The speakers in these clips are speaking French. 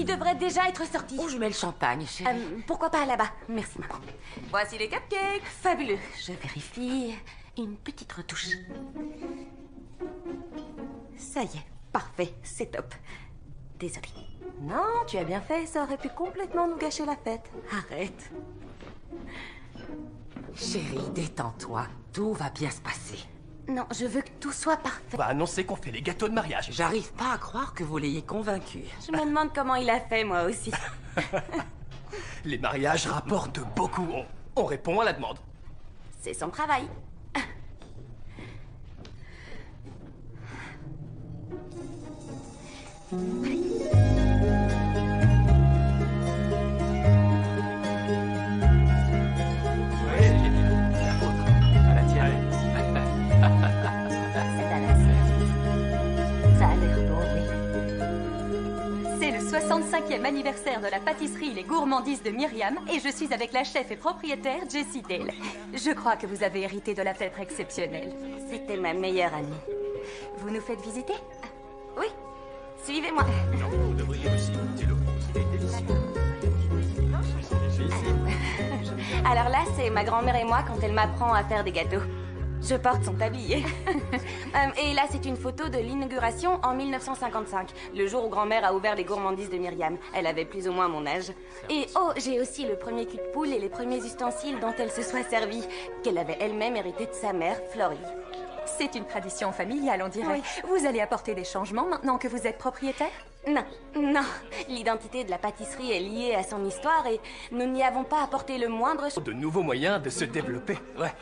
Il devrait déjà être sorti. Où je mets le champagne, chérie? Pourquoi pas là-bas? Merci, maman. Voici les cupcakes. Fabuleux. Je vérifie. Une petite retouche. Ça y est, parfait, c'est top. Désolée. Non, tu as bien fait, ça aurait pu complètement nous gâcher la fête. Arrête. Chérie, détends-toi, tout va bien se passer. Non, je veux que tout soit parfait. On va annoncer qu'on fait les gâteaux de mariage. J'arrive pas à croire que vous l'ayez convaincu. Je me demande comment il a fait, moi aussi. Les mariages rapportent beaucoup. On répond à la demande. C'est son travail. À la tienne. C'est à la sienne. Ça a l'air bon, oui. C'est le 65e anniversaire de la pâtisserie Les Gourmandises de Myriam et je suis avec la chef et propriétaire Jessie Dale. Je crois que vous avez hérité de la fête exceptionnelle. C'était ma meilleure amie. Vous nous faites visiter? Oui, suivez-moi. Vous devriez aussi goûter le rose. Il est délicieux. Alors là, c'est ma grand-mère et moi quand elle m'apprend à faire des gâteaux. Je porte son tablier. Et là, c'est une photo de l'inauguration en 1955, le jour où grand-mère a ouvert les gourmandises de Myriam. Elle avait plus ou moins mon âge. Et oh, j'ai aussi le premier cul de poule et les premiers ustensiles dont elle se soit servie, qu'elle avait elle-même hérité de sa mère, Florie. C'est une tradition familiale, on dirait. Oui. Vous allez apporter des changements maintenant que vous êtes propriétaire? Non, non. L'identité de la pâtisserie est liée à son histoire et nous n'y avons pas apporté le moindre... De nouveaux moyens de se développer. Ouais.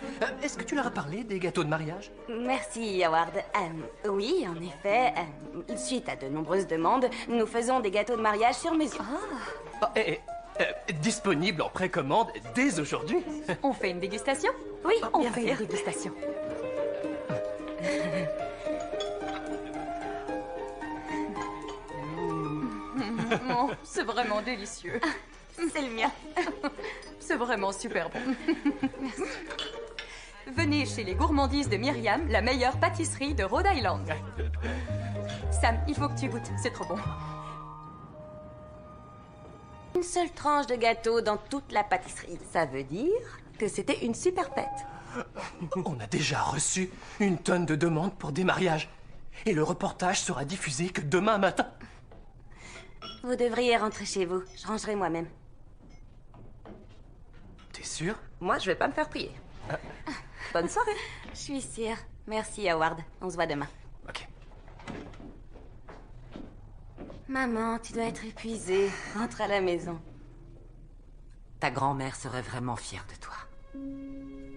Est-ce que tu leur as parlé des gâteaux de mariage? Merci, Howard. Oui, en effet, suite à de nombreuses demandes, nous faisons des gâteaux de mariage sur mesure. Disponible en précommande dès aujourd'hui. On fait une dégustation? Oui, On bien fait sûr. une dégustation. Oh, c'est vraiment délicieux. C'est le mien. C'est vraiment super bon. Venez chez les Gourmandises de Myriam, la meilleure pâtisserie de Rhode Island. Sam, il faut que tu goûtes, c'est trop bon. Une seule tranche de gâteau dans toute la pâtisserie. Ça veut dire que c'était une super fête. On a déjà reçu une tonne de demandes pour des mariages. Et le reportage sera diffusé que demain matin. Vous devriez rentrer chez vous. Je rangerai moi-même. T'es sûr? Moi, je vais pas me faire prier. Bonne soirée. Je suis sûre. Merci, Howard. On se voit demain. Ok. Maman, tu dois être épuisée. Rentre à la maison. Ta grand-mère serait vraiment fière de toi.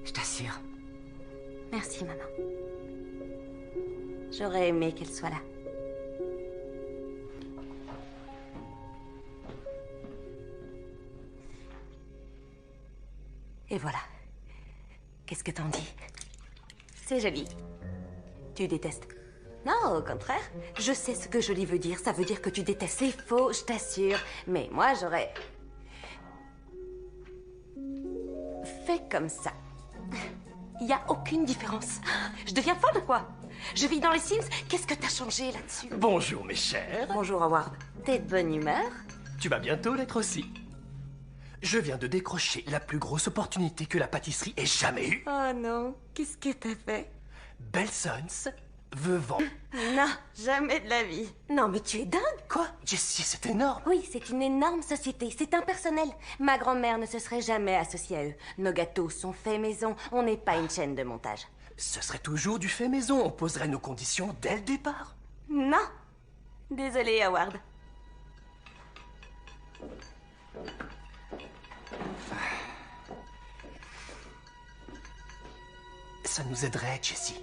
Je t'assure. Merci, maman. J'aurais aimé qu'elle soit là. Et voilà. Qu'est-ce que t'en dis? C'est joli. Tu détestes? Non, au contraire. Je sais ce que joli veut dire. Ça veut dire que tu détestes. C'est faux, je t'assure. Mais moi, j'aurais... fait comme ça. Il y a aucune différence. Je deviens folle ou quoi? Je vis dans les Sims. Qu'est-ce que t'as changé là-dessus? Bonjour, mes chers. Bonjour, Howard. T'es de bonne humeur? Tu vas bientôt l'être aussi. Je viens de décrocher la plus grosse opportunité que la pâtisserie ait jamais eue. Oh non, qu'est-ce que t'as fait? Belsons veut vendre. Non, jamais de la vie. Non, mais tu es dingue. Quoi? Jessie, c'est énorme. Oui, c'est une énorme société, c'est impersonnel. Ma grand-mère ne se serait jamais associée à eux. Nos gâteaux sont faits maison, on n'est pas une chaîne de montage. Ce serait toujours du fait maison. On poserait nos conditions dès le départ. Non. Désolée, Howard. Ça nous aiderait, Jessie.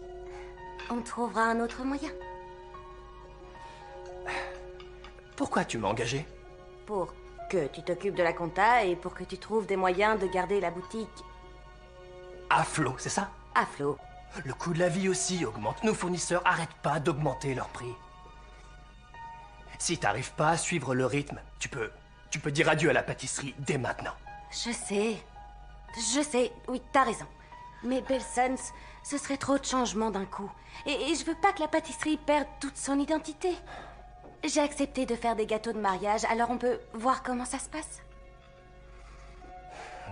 On trouvera un autre moyen. Pourquoi tu m'as engagé? Pour que tu t'occupes de la compta et pour que tu trouves des moyens de garder la boutique À flot, c'est ça? à flot. Le coût de la vie aussi augmente. Nos fournisseurs arrêtent pas d'augmenter leur prix. Si t'arrives pas à suivre le rythme, tu peux dire adieu à la pâtisserie dès maintenant. Je sais, oui, t'as raison. Mais Belsons, ce serait trop de changements d'un coup. Et je veux pas que la pâtisserie perde toute son identité. j'ai accepté de faire des gâteaux de mariage, alors on peut voir comment ça se passe?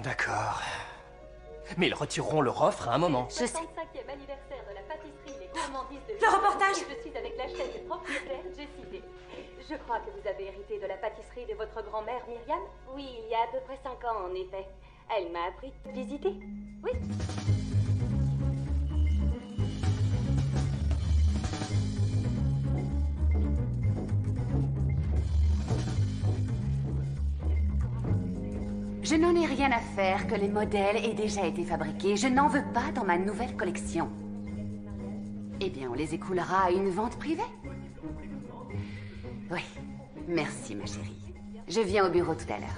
D'accord. Mais ils retireront leur offre à un moment. Je sais. 65e anniversaire de la pâtisserie Les Gourmandises de Le reportage. Je suis avec la chef et propriétaire Jessie Dale. Je crois que vous avez hérité de la pâtisserie de votre grand-mère Myriam. Oui, il y a à peu près 5 ans, en effet. Elle m'a appris à visiter. Oui. Je n'en ai rien à faire que les modèles aient déjà été fabriqués. Je n'en veux pas dans ma nouvelle collection. Eh bien, on les écoulera à une vente privée. Oui, merci ma chérie. Je viens au bureau tout à l'heure.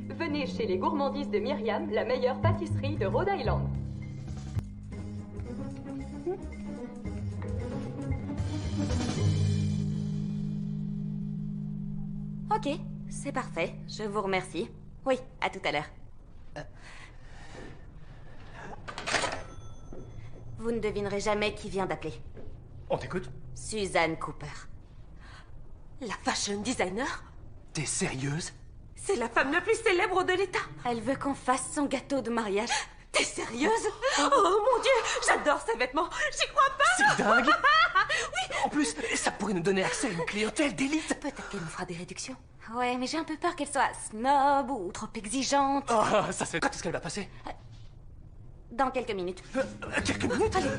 Venez chez les Gourmandises de Myriam, la meilleure pâtisserie de Rhode Island. Ok, c'est parfait. Je vous remercie. Oui, à tout à l'heure. Vous ne devinerez jamais qui vient d'appeler. On t'écoute? Suzanne Cooper. La fashion designer? T'es sérieuse? C'est la femme la plus célèbre de l'État. Elle veut qu'on fasse son gâteau de mariage. T'es sérieuse? Oh mon Dieu, j'adore ces vêtements. J'y crois pas. C'est dingue! En plus, ça pourrait nous donner accès à une clientèle d'élite. Peut-être qu'elle nous fera des réductions. Ouais, mais j'ai un peu peur qu'elle soit snob ou trop exigeante. Oh, ça c'est... Quand est-ce qu'elle va passer? Dans quelques minutes. Quelques minutes? Allez.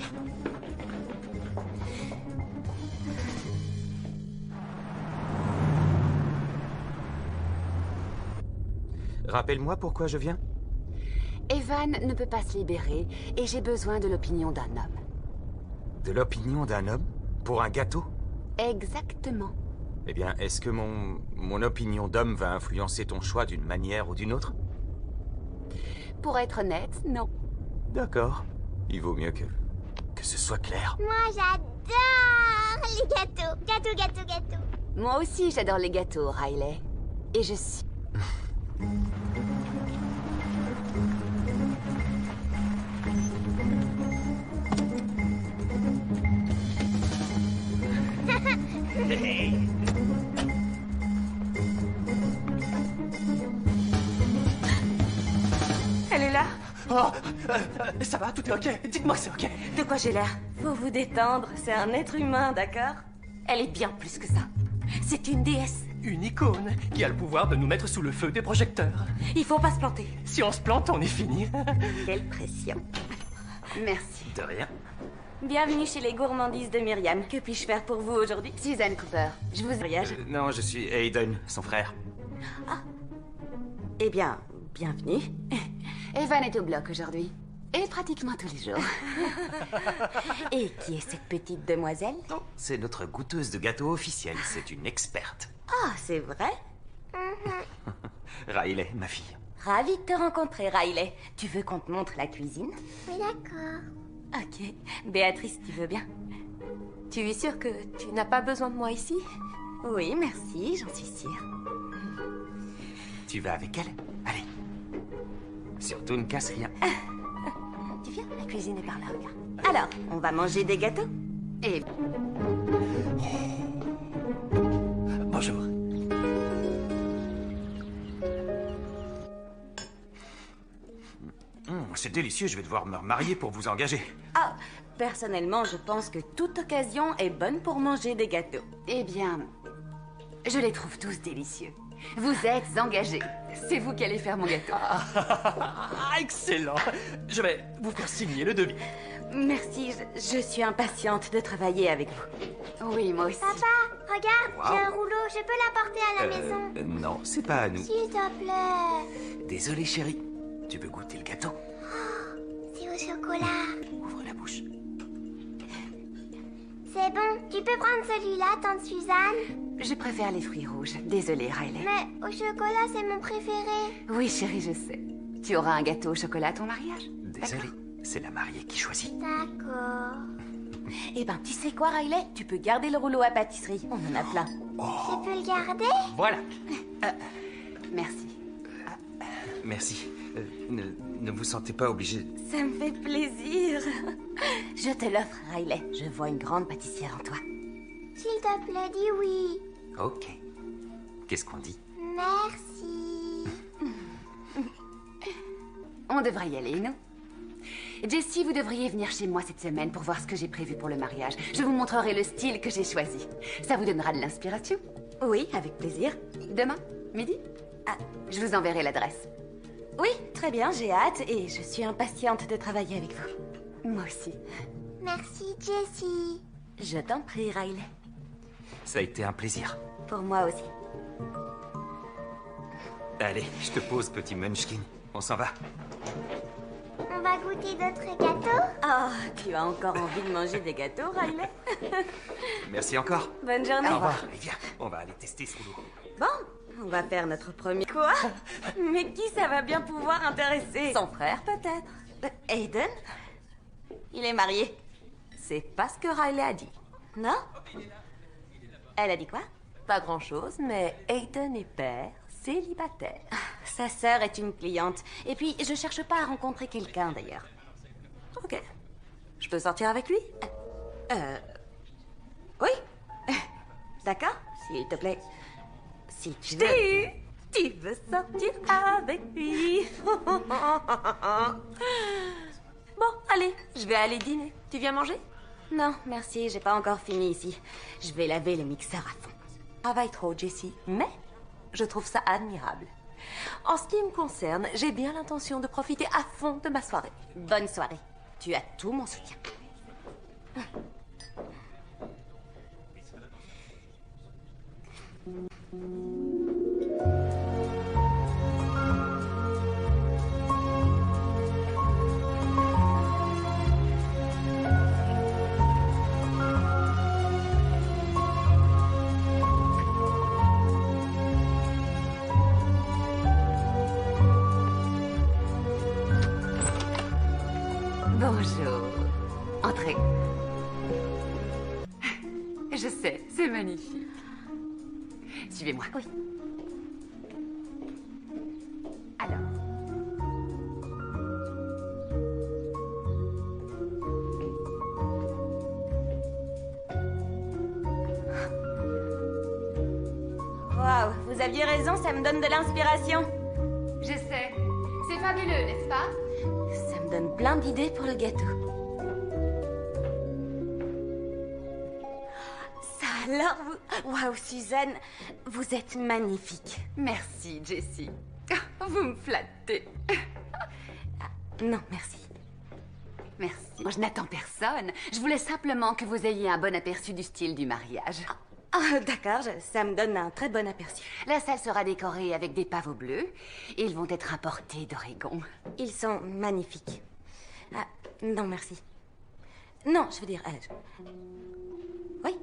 Rappelle-moi pourquoi je viens. Evan ne peut pas se libérer et j'ai besoin de l'opinion d'un homme. De l'opinion d'un homme? Pour un gâteau? Exactement. Eh bien, est-ce que mon opinion d'homme va influencer ton choix d'une manière ou d'une autre? Pour être honnête, non. D'accord. Il vaut mieux que ce soit clair. Moi, j'adore les gâteaux. Gâteaux, gâteaux, gâteaux. Moi aussi, j'adore les gâteaux, Riley. Et je suis... Elle est là. Oh, ça va, tout est ok? Dites-moi que c'est ok. De quoi j'ai l'air? Faut vous détendre, c'est un être humain, d'accord? Elle est bien plus que ça. C'est une déesse. Une icône qui a le pouvoir de nous mettre sous le feu des projecteurs. Il faut pas se planter. Si on se plante, on est fini. Quelle pression. Merci. De rien. Bienvenue chez les Gourmandises de Myriam. Que puis-je faire pour vous aujourd'hui? Suzanne Cooper, je vous... Mariage. Non, je suis Aiden, son frère. Eh bien, bienvenue. Evan est au bloc aujourd'hui. Et pratiquement tous les jours. Et qui est cette petite demoiselle? Non, c'est notre goûteuse de gâteaux officielle. C'est une experte. Ah, c'est vrai? Riley, ma fille. Ravie de te rencontrer, Riley. Tu veux qu'on te montre la cuisine? Oui, d'accord. Ok. Béatrice, tu veux bien? Tu es sûre que tu n'as pas besoin de moi ici? Oui, merci, j'en suis sûre. Tu vas avec elle? Allez. Surtout ne casse rien. Tu viens? La cuisine est par là, regarde. Alors, on va manger des gâteaux? Et... Bonjour. C'est délicieux, je vais devoir me remarier pour vous engager. Ah, personnellement, je pense que toute occasion est bonne pour manger des gâteaux. Eh bien, je les trouve tous délicieux. Vous êtes engagés. C'est vous qui allez faire mon gâteau. Ah, excellent. Je vais vous faire signer le devis. Merci, je suis impatiente de travailler avec vous. Oui, moi aussi. Papa, regarde, Wow. j'ai un rouleau. Je peux l'apporter à la maison. Non, c'est pas à nous. S'il te plaît. Désolé, chérie. Tu veux goûter le gâteau? C'est au chocolat. Ouvre la bouche. C'est bon. Tu peux prendre celui-là, tante Suzanne. Je préfère les fruits rouges. Désolée, Riley. Mais au chocolat, c'est mon préféré. Oui, chérie, je sais. Tu auras un gâteau au chocolat à ton mariage? Désolé, c'est la mariée qui choisit. D'accord. Eh ben, tu sais quoi, Riley? Tu peux garder le rouleau à pâtisserie. On en a plein. Je peux le garder? Voilà. Merci. Merci. Ne vous sentez pas obligé. Ça me fait plaisir. Je te l'offre, Riley. Je vois une grande pâtissière en toi. S'il te plaît, dis oui. Ok. Qu'est-ce qu'on dit? Merci. On devrait y aller, non? Jessie, vous devriez venir chez moi cette semaine pour voir ce que j'ai prévu pour le mariage. Je vous montrerai le style que j'ai choisi. Ça vous donnera de l'inspiration. Oui, avec plaisir. Demain, midi? Ah, je vous enverrai l'adresse. Oui, très bien, j'ai hâte et je suis impatiente de travailler avec vous. Moi aussi. Merci, Jessie. Je t'en prie, Riley. Ça a été un plaisir. Pour moi aussi. Allez, je te pose, petit Munchkin. On s'en va. On va goûter d'autres gâteaux? Oh, tu as encore envie de manger des gâteaux, Riley? Merci encore. Bonne journée. Au revoir. Allez, viens. On va aller tester ce rouleau. Bon, on va faire notre premier... Quoi? Mais qui ça va bien pouvoir intéresser? Son frère, peut-être. Aiden? Il est marié. C'est pas ce que Riley a dit. Non? Elle a dit quoi? Pas grand-chose, mais Aiden est père, célibataire. Sa sœur est une cliente. Et puis, je cherche pas à rencontrer quelqu'un, d'ailleurs. Ok. Je peux sortir avec lui? Oui? D'accord, s'il te plaît. Si tu veux. Tu veux sortir avec lui? Bon, allez, je vais aller dîner. Tu viens manger? Non, merci, j'ai pas encore fini ici. Je vais laver le mixeur à fond. Travaille trop, Jessie, mais je trouve ça admirable. En ce qui me concerne, j'ai bien l'intention de profiter à fond de ma soirée. Bonne soirée. Tu as tout mon soutien. Bonjour. Entrez. Je sais, c'est magnifique. Suivez-moi. Oui. Alors. Waouh, vous aviez raison, ça me donne de l'inspiration. Je sais. C'est fabuleux, n'est-ce pas? Ça me donne plein d'idées pour le gâteau. Ça alors, vous... Waouh, Suzanne, vous êtes magnifique. Merci, Jessie. Vous me flattez. Non, merci. Merci. Moi, je n'attends personne. Je voulais simplement que vous ayez un bon aperçu du style du mariage. Ah, d'accord, ça me donne un très bon aperçu. La salle sera décorée avec des pavots bleus. Ils vont être importés d'Oregon. Ils sont magnifiques. Ah, non, merci. Non, je veux dire... Oui.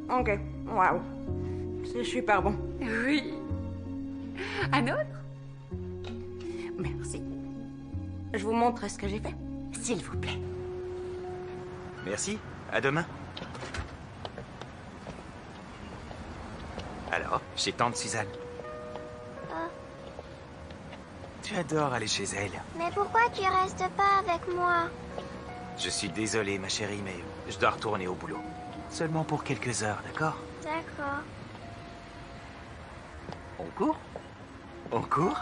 Ok, waouh. C'est super bon. Oui. Un autre? Merci. Je vous montre ce que j'ai fait. S'il vous plaît. Merci. À demain. Alors, chez tante Suzanne. Tu adores aller chez elle. Mais pourquoi tu restes pas avec moi? Je suis désolé, ma chérie, mais je dois retourner au boulot. Seulement pour quelques heures, d'accord? D'accord. On court? On court?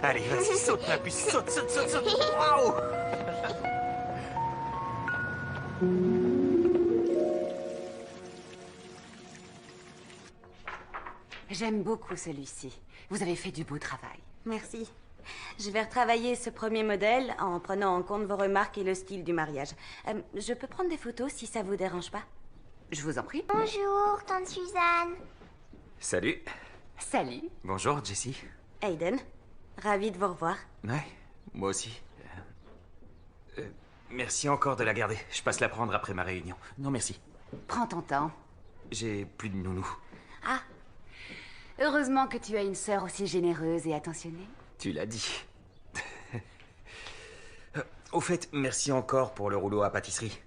Allez, vas-y, saute, ma puce, saute, saute, saute, saute! Waouh! J'aime beaucoup celui-ci. Vous avez fait du beau travail. Merci. Je vais retravailler ce premier modèle en prenant en compte vos remarques et le style du mariage. Je peux prendre des photos si ça vous dérange pas? Je vous en prie. Bonjour, tante Suzanne. Salut. Salut. Bonjour, Jessie. Aiden, ravi de vous revoir. Ouais, moi aussi. Merci encore de la garder. Je passe la prendre après ma réunion. Non, merci. Prends ton temps. J'ai plus de nounou. Ah. Heureusement que tu as une sœur aussi généreuse et attentionnée. Tu l'as dit. Au fait, merci encore pour le rouleau à pâtisserie.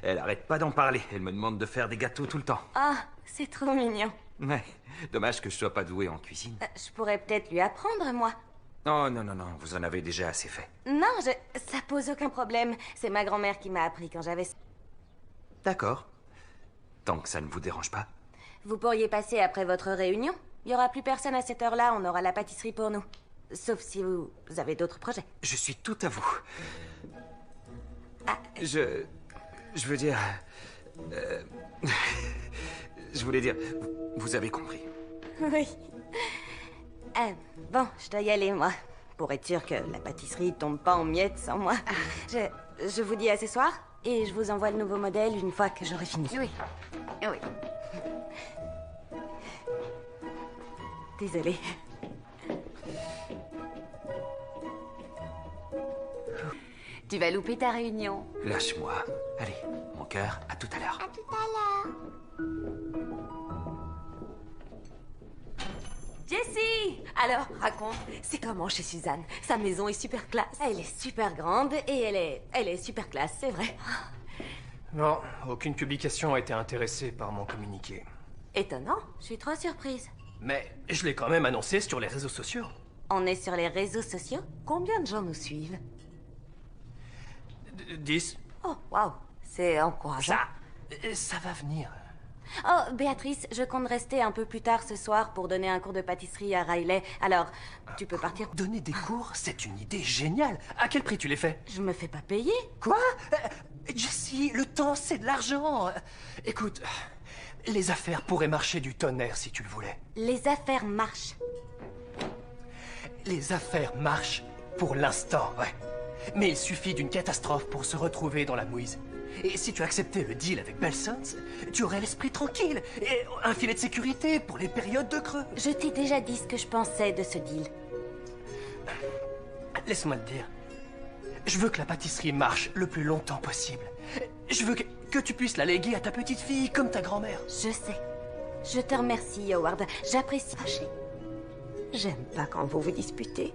Elle arrête pas d'en parler. Elle me demande de faire des gâteaux tout le temps. Ah, c'est trop mignon. Ouais, dommage que je sois pas doué en cuisine. Je pourrais peut-être lui apprendre, moi. Oh non, non, non, vous en avez déjà assez fait. Non, ça pose aucun problème. C'est ma grand-mère qui m'a appris quand j'avais... D'accord. Tant que ça ne vous dérange pas. Vous pourriez passer après votre réunion. Il y aura plus personne à cette heure-là, on aura la pâtisserie pour nous. Sauf si vous avez d'autres projets. Je suis tout à vous. Je veux dire... je voulais dire... Vous avez compris. Oui. Bon, je dois y aller, moi. Pour être sûr que la pâtisserie tombe pas en miettes sans moi. Je vous dis à ce soir, et je vous envoie le nouveau modèle une fois que j'aurai fini. Oui. Oui. Désolée. Tu vas louper ta réunion. Lâche-moi. Allez, mon cœur, à tout à l'heure. À tout à l'heure. Jessie! Alors, raconte, c'est comment chez Suzanne? Sa maison est super classe. Elle est super grande et elle est super classe, c'est vrai. Non, aucune publication a été intéressée par mon communiqué. Étonnant. Je suis trop surprise. Mais je l'ai quand même annoncé sur les réseaux sociaux. On est sur les réseaux sociaux? Combien de gens nous suivent? 10. Oh, waouh, c'est encourageant. Ça va venir. Oh, Béatrice, je compte rester un peu plus tard ce soir pour donner un cours de pâtisserie à Riley. Alors, tu peux partir? Donner des cours, c'est une idée géniale. À quel prix tu les fais? Je me fais pas payer. Quoi? Jessie, le temps, c'est de l'argent. Écoute, les affaires pourraient marcher du tonnerre si tu le voulais. Les affaires marchent. Les affaires marchent pour l'instant, ouais. Mais il suffit d'une catastrophe pour se retrouver dans la mouise. Et si tu acceptais le deal avec Belsons, tu aurais l'esprit tranquille et un filet de sécurité pour les périodes de creux. Je t'ai déjà dit ce que je pensais de ce deal. Laisse-moi te dire. Je veux que la pâtisserie marche le plus longtemps possible. Je veux que tu puisses la léguer à ta petite fille comme ta grand-mère. Je sais. Je te remercie, Howard. J'apprécie. J'aime pas quand vous vous disputez.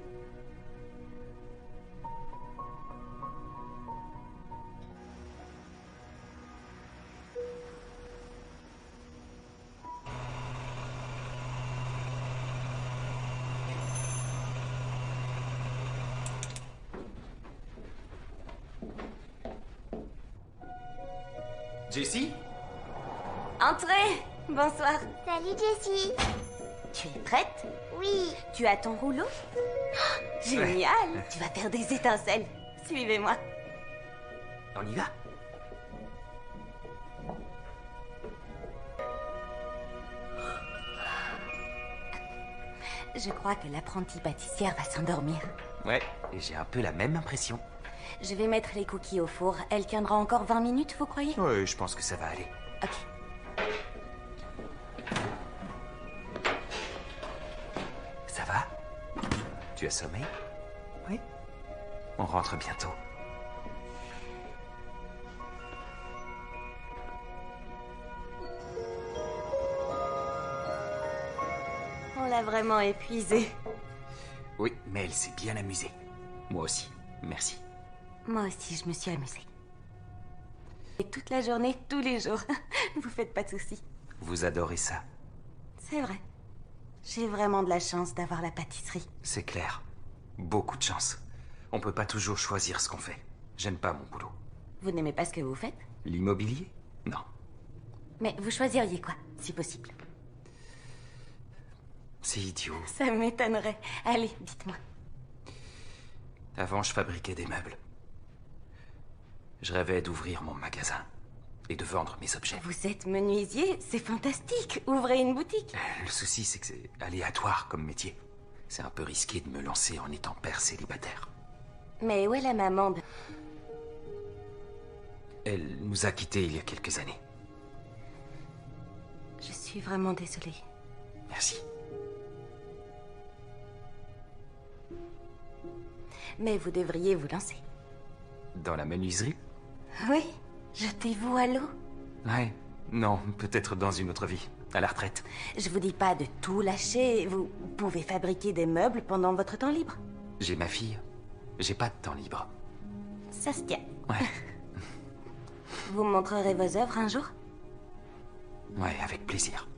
Jessie? Entrez! Bonsoir. Salut Jessie. Tu es prête? Oui. Tu as ton rouleau? Oh, génial! Tu vas faire des étincelles. Suivez-moi. On y va? Je crois que l'apprentie pâtissière va s'endormir. Ouais, et j'ai un peu la même impression. Je vais mettre les cookies au four. Elle tiendra encore 20 minutes, vous croyez? Ouais, je pense que ça va aller. Ok. Ça va? Tu as sommeil? Oui. On rentre bientôt. On l'a vraiment épuisée. Oui, mais elle s'est bien amusée. Moi aussi. Merci. Moi aussi, je me suis amusée. Et toute la journée, tous les jours. Vous faites pas de soucis. Vous adorez ça. C'est vrai. J'ai vraiment de la chance d'avoir la pâtisserie. C'est clair. Beaucoup de chance. On peut pas toujours choisir ce qu'on fait. J'aime pas mon boulot. Vous n'aimez pas ce que vous faites? L'immobilier? Non. Mais vous choisiriez quoi, si possible? C'est idiot. Ça m'étonnerait. Allez, dites-moi. Avant, je fabriquais des meubles. Je rêvais d'ouvrir mon magasin et de vendre mes objets. Vous êtes menuisier? C'est fantastique. Ouvrez une boutique. Le souci, c'est que c'est aléatoire comme métier. C'est un peu risqué de me lancer en étant père célibataire. Mais où est la maman de... Elle nous a quittés il y a quelques années. Je suis vraiment désolée. Merci. Mais vous devriez vous lancer. Dans la menuiserie? Oui. Jetez-vous à l'eau. Ouais. Non, peut-être dans une autre vie. À la retraite. Je vous dis pas de tout lâcher. Vous pouvez fabriquer des meubles pendant votre temps libre. J'ai ma fille. J'ai pas de temps libre. Ça se tient. Ouais. Vous me montrerez vos œuvres un jour? Ouais, avec plaisir.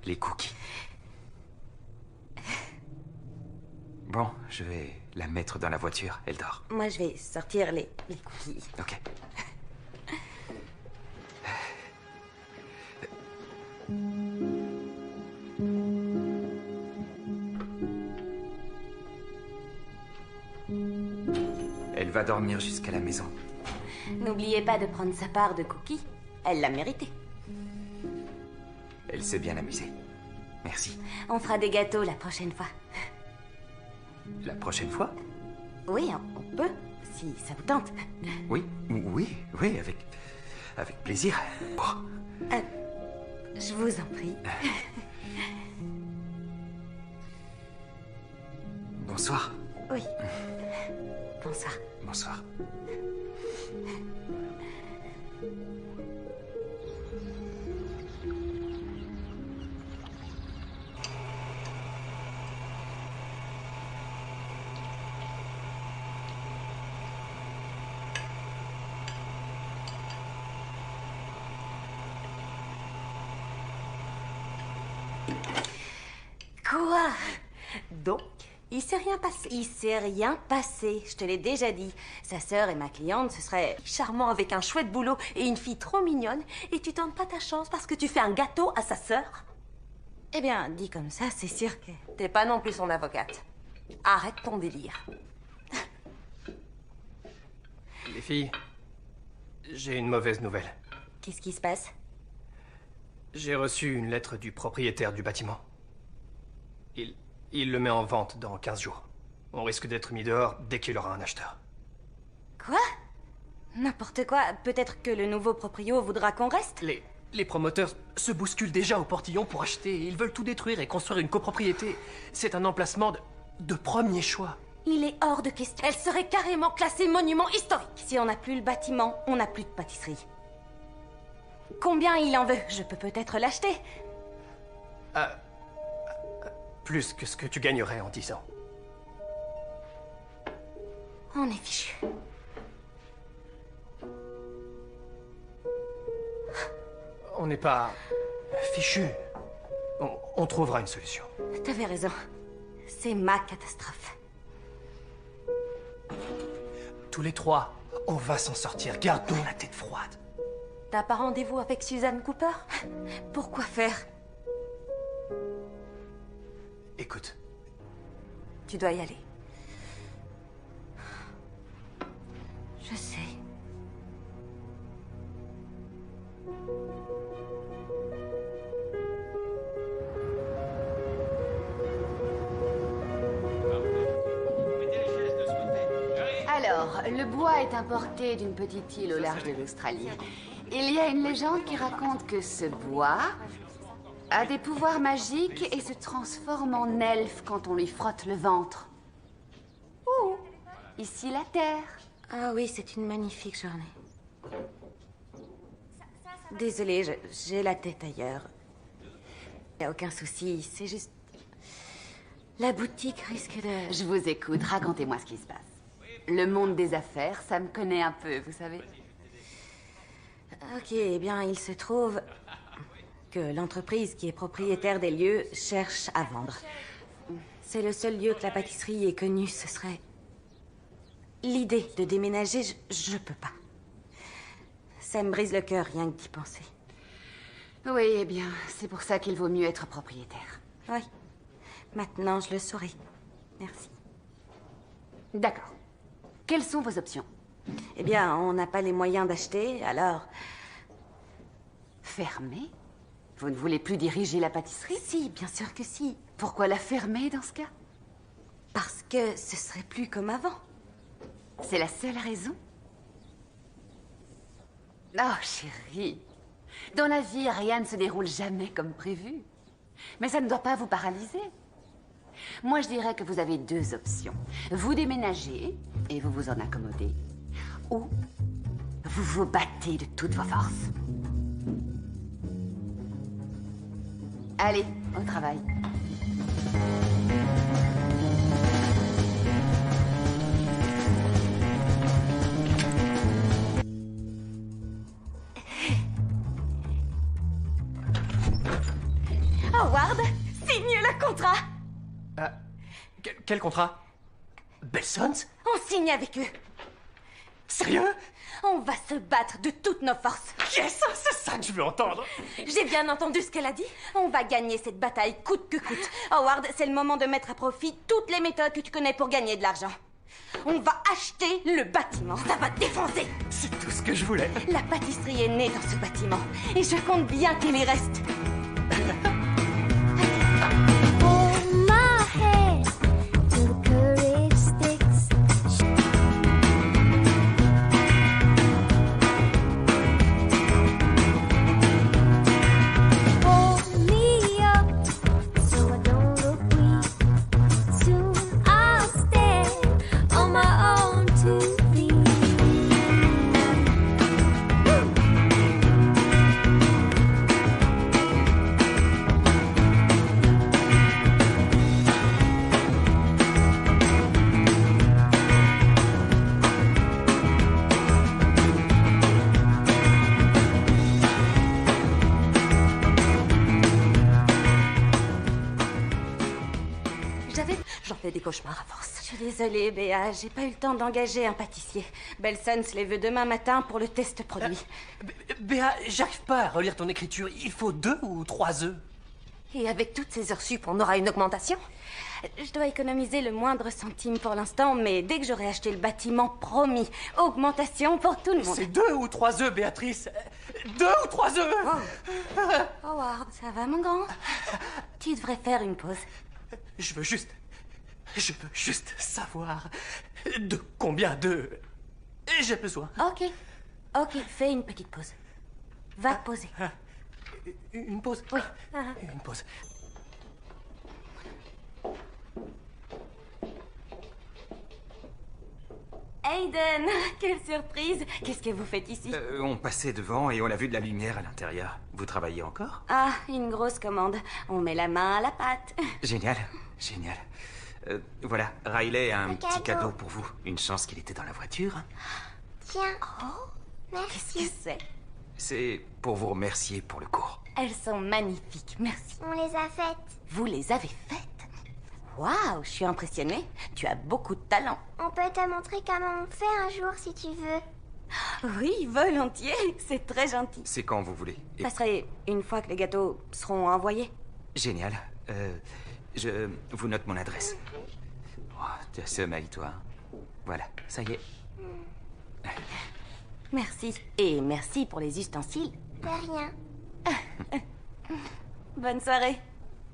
Les cookies. Bon, je vais la mettre dans la voiture, elle dort. Moi, je vais sortir les cookies. Ok. Elle va dormir jusqu'à la maison. N'oubliez pas de prendre sa part de cookies. Elle l'a mérité. Elle s'est bien amusée. Merci. On fera des gâteaux la prochaine fois. La prochaine fois? Oui, on peut, si ça vous tente. Oui, avec plaisir. Oh. Je vous en prie. Bonsoir. Oui. Bonsoir. Bonsoir. Quoi? Donc, il s'est rien passé. Il s'est rien passé, je te l'ai déjà dit. Sa sœur et ma cliente, ce serait... Charmant avec un chouette boulot et une fille trop mignonne, et tu tentes pas ta chance parce que tu fais un gâteau à sa sœur? Eh bien, dit comme ça, c'est sûr que... T'es pas non plus son avocate. Arrête ton délire. Les filles, j'ai une mauvaise nouvelle. Qu'est-ce qui se passe? J'ai reçu une lettre du propriétaire du bâtiment. Il le met en vente dans 15 jours. On risque d'être mis dehors dès qu'il aura un acheteur. Quoi? N'importe quoi. Peut-être que le nouveau proprio voudra qu'on reste? Les promoteurs se bousculent déjà au portillon pour acheter. Ils veulent tout détruire et construire une copropriété. C'est un emplacement de premier choix. Il est hors de question. Elle serait carrément classée monument historique. Si on n'a plus le bâtiment, on n'a plus de pâtisserie. Combien il en veut? Je peux peut-être l'acheter. Plus que ce que tu gagnerais en 10 ans. On est fichu. On n'est pas fichu. On trouvera une solution. T'avais raison. C'est ma catastrophe. Tous les trois, on va s'en sortir. Garde-nous la tête froide. T'as pas rendez-vous avec Suzanne Cooper? Pourquoi faire? Écoute. Tu dois y aller. Je sais. Alors, le bois est importé d'une petite île au large de l'Australie. Il y a une légende qui raconte que ce bois a des pouvoirs magiques et se transforme en elfe quand on lui frotte le ventre. Ou ici la terre. Ah oui, c'est une magnifique journée. Désolée, j'ai la tête ailleurs. Y a aucun souci, c'est juste... La boutique risque de... Je vous écoute, racontez-moi ce qui se passe. Le monde des affaires, ça me connaît un peu, vous savez. Ok, eh bien, il se trouve que l'entreprise qui est propriétaire des lieux cherche à vendre. C'est le seul lieu que la pâtisserie ait connu, ce serait... L'idée de déménager, je peux pas. Ça me brise le cœur, rien que d'y penser. Oui, eh bien, c'est pour ça qu'il vaut mieux être propriétaire. Oui. Maintenant, je le saurai. Merci. D'accord. Quelles sont vos options? Eh bien, on n'a pas les moyens d'acheter, alors... Fermer? Vous ne voulez plus diriger la pâtisserie? Si, bien sûr que si. Pourquoi la fermer dans ce cas? Parce que ce serait plus comme avant. C'est la seule raison? Oh, chérie. Dans la vie, rien ne se déroule jamais comme prévu. Mais ça ne doit pas vous paralyser. Moi, je dirais que vous avez deux options. Vous déménagez et vous vous en accommodez. Ou vous vous battez de toutes vos forces. Allez, au travail. contrat. Quel contrat? Belsons? On signe avec eux. Sérieux? On va se battre de toutes nos forces. Yes, c'est ça que je veux entendre. J'ai bien entendu ce qu'elle a dit. On va gagner cette bataille coûte que coûte. Howard, c'est le moment de mettre à profit toutes les méthodes que tu connais pour gagner de l'argent. On va acheter le bâtiment. Ça va te défoncer. C'est tout ce que je voulais. La pâtisserie est née dans ce bâtiment. Et je compte bien qu'il y reste. Hold my hand till the courage sticks. Hold me up so I don't look weak. Soon I'll stand on my own 2 feet. J'en fais des cauchemars à force. Je suis désolée, Béa. J'ai pas eu le temps d'engager un pâtissier. Belsons les veut demain matin pour le test produit. Béa, j'arrive pas à relire ton écriture. Il faut 2 ou 3 œufs. Et avec toutes ces heures sup, on aura une augmentation? Je dois économiser le moindre centime pour l'instant, mais dès que j'aurai acheté le bâtiment, promis, augmentation pour tout le monde. C'est 2 ou 3 œufs, Béatrice. 2 ou 3 œufs. Howard, ça va, mon grand? Tu devrais faire une pause. Je veux juste savoir de combien d'œufs j'ai besoin. Ok, fais une petite pause. Va te poser. Une pause? Oui. Une pause. Hayden, quelle surprise! Qu'est-ce que vous faites ici? On passait devant et on a vu de la lumière à l'intérieur. Vous travaillez encore? Ah, une grosse commande. On met la main à la pâte. Génial, génial. Voilà, Riley a un petit cadeau. cadeau pour vous. Une chance qu'il était dans la voiture. Tiens. Qu'est-ce que Merci. c'est? C'est pour vous remercier pour le cours. Elles sont magnifiques, merci. On les a faites. Vous les avez faites? Waouh, je suis impressionnée. Tu as beaucoup de talent. On peut te montrer comment on fait un jour si tu veux. Oui, volontiers. C'est très gentil. C'est quand vous voulez. Et- Ça serait une fois que les gâteaux seront envoyés. Génial. Je vous note mon adresse. Oh, tu as sommeil, toi. Hein. Voilà, ça y est. Merci. Et merci pour les ustensiles. De rien. Bonne soirée.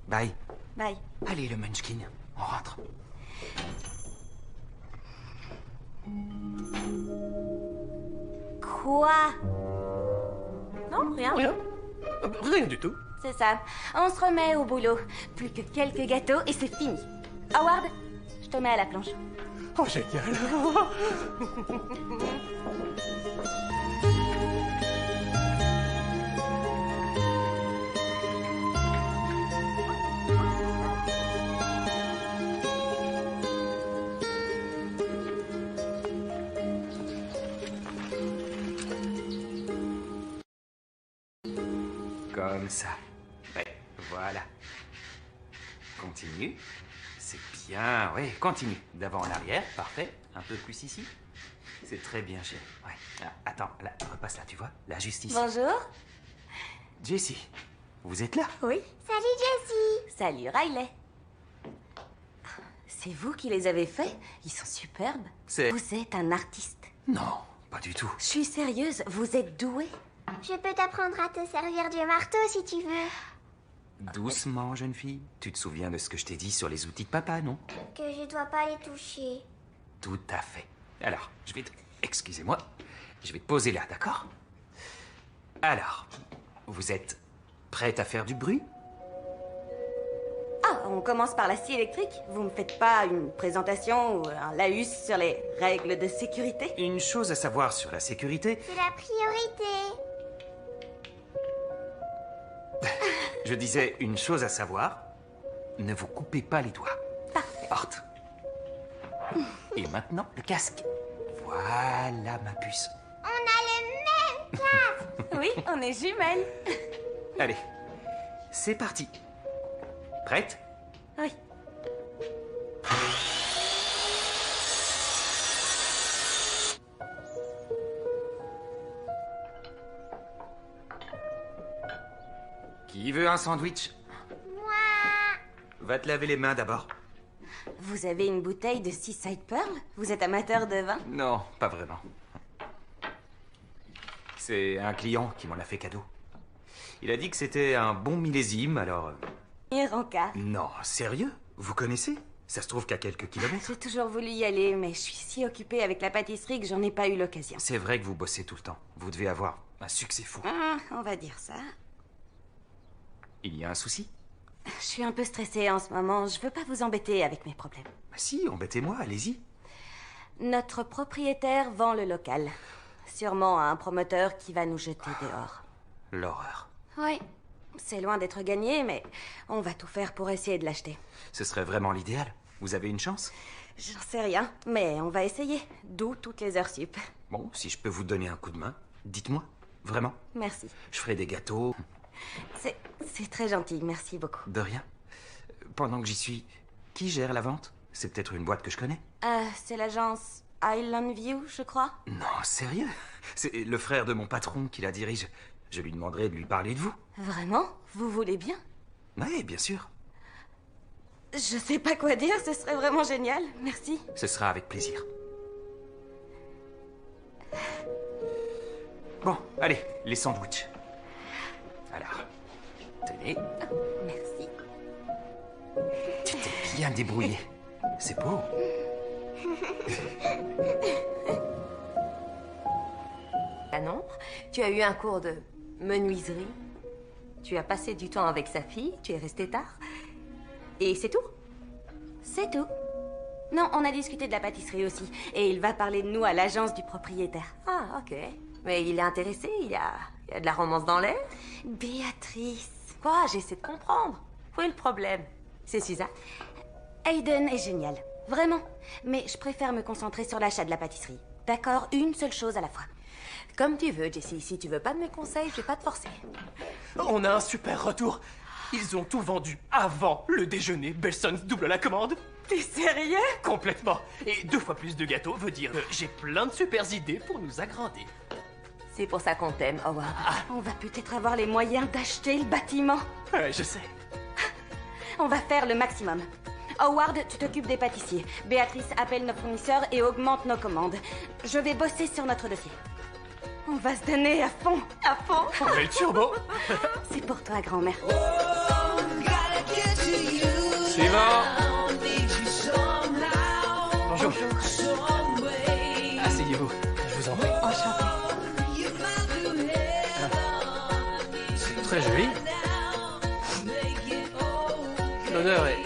Bye. Bye. Allez, le Munchkin, on rentre. Quoi? Non, rien. Rien. Rien du tout. C'est ça. On se remet au boulot. Plus que quelques gâteaux et c'est fini. Howard, je te mets à la planche. Oh, génial. Comme ça. Ouais, voilà. Continue. C'est bien, oui, continue. D'avant en arrière, parfait. Un peu plus ici. C'est très bien, chérie. Ouais. Ah, attends, là, repasse là, tu vois? Là, juste ici. Bonjour. Jessie, vous êtes là? Oui. Salut Jessie. Salut Riley. C'est vous qui les avez faits? Ils sont superbes. C'est- Vous êtes un artiste. Non, pas du tout. Je suis sérieuse, vous êtes doué. Je peux t'apprendre à te servir du marteau si tu veux. Doucement, jeune fille. Tu te souviens de ce que je t'ai dit sur les outils de papa, non? Que je dois pas les toucher. Tout à fait. Alors, je vais te... Excusez-moi. Je vais te poser là, d'accord? Alors, vous êtes prête à faire du bruit? Ah, on commence par la scie électrique. Vous me faites pas une présentation ou un laïus sur les règles de sécurité? Une chose à savoir sur la sécurité, C'est la priorité. je disais une chose à savoir, ne vous coupez pas les doigts. Parfait. Porte. Et maintenant, le casque. Voilà ma puce. On a le même casque. Oui, on est jumelles. Allez, c'est parti. Prête? Oui. Qui veut un sandwich? Va te laver les mains d'abord. Vous avez une bouteille de Seaside Pearl? Vous êtes amateur de vin? Non, pas vraiment. C'est un client qui m'en a fait cadeau. Il a dit que c'était un bon millésime, alors... Et Ranca. Non, sérieux? Vous connaissez? Ça se trouve qu'à quelques kilomètres. J'ai toujours voulu y aller, mais je suis si occupée avec la pâtisserie que j'en ai pas eu l'occasion. C'est vrai que vous bossez tout le temps. Vous devez avoir un succès fou. On va dire ça. Il y a un souci? Je suis un peu stressée en ce moment. Je veux pas vous embêter avec mes problèmes. Bah si, embêtez-moi, allez-y. Notre propriétaire vend le local. Sûrement à un promoteur qui va nous jeter dehors. L'horreur. Oui, c'est loin d'être gagné, mais on va tout faire pour essayer de l'acheter. Ce serait vraiment l'idéal. Vous avez une chance? J'en sais rien, mais on va essayer. D'où toutes les heures sup. Bon, si je peux vous donner un coup de main, dites-moi. Vraiment. Merci. Je ferai des gâteaux. C'est très gentil, merci beaucoup. De rien. Pendant que j'y suis, qui gère la vente? C'est peut-être une boîte que je connais. C'est l'agence Island View, je crois. Non, sérieux? C'est le frère de mon patron qui la dirige. Je lui demanderai de lui parler de vous. Vraiment? Vous voulez bien? Oui, bien sûr. Je sais pas quoi dire, ce serait vraiment génial. Merci. Ce sera avec plaisir. Bon, allez, les sandwichs. Alors, tenez. Merci. Tu t'es bien débrouillé. C'est beau. Ah non? Tu as eu un cours de menuiserie? Tu as passé du temps avec sa fille? Tu es resté tard? Et c'est tout? C'est tout. Non, on a discuté de la pâtisserie aussi. Et il va parler de nous à l'agence du propriétaire. Ah, ok. Mais il est intéressé? Il y a de la romance dans l'air? Béatrice. Quoi? J'essaie de comprendre. Où est le problème? C'est Suzanne? Hayden est génial. Vraiment. Mais je préfère me concentrer sur l'achat de la pâtisserie. D'accord? Une seule chose à la fois. Comme tu veux, Jessie. Si tu veux pas de mes conseils, je vais pas te forcer. On a un super retour. Ils ont tout vendu avant le déjeuner. Belsons double la commande. T'es sérieux? Complètement. Et 2 fois plus de gâteaux veut dire que j'ai plein de super idées pour nous agrandir. C'est pour ça qu'on t'aime, Howard. On va peut-être avoir les moyens d'acheter le bâtiment. Ouais, je sais. On va faire le maximum. Howard, tu t'occupes des pâtissiers. Béatrice appelle nos fournisseurs et augmente nos commandes. Je vais bosser sur notre dossier. On va se donner à fond, à fond. On met le turbo. C'est pour toi, grand-mère. Suivant. Bonjour. Asseyez-vous, je vous en prie. Enchantée. C'est très joli. L'honneur est...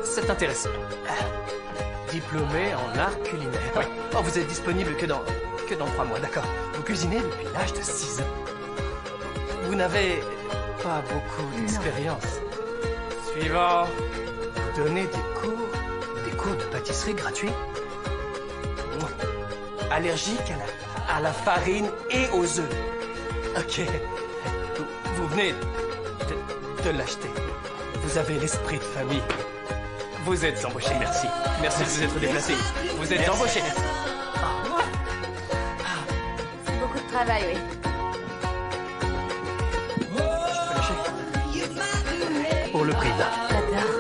C'est intéressant. Diplômé en art culinaire. Oui. Oh, vous êtes disponible que dans 3 mois, d'accord. Vous cuisinez depuis l'âge de 6 ans. Vous n'avez pas beaucoup d'expérience. Suivant. Vous donnez des cours de pâtisserie gratuits? Allergique à la farine et aux œufs. Ok. Vous venez de l'acheter. Vous avez l'esprit de famille. Vous êtes embauché, merci. Merci de vous être déplacé. Vous êtes embauché. C'est beaucoup de travail, oui. Pour le prix. J'adore.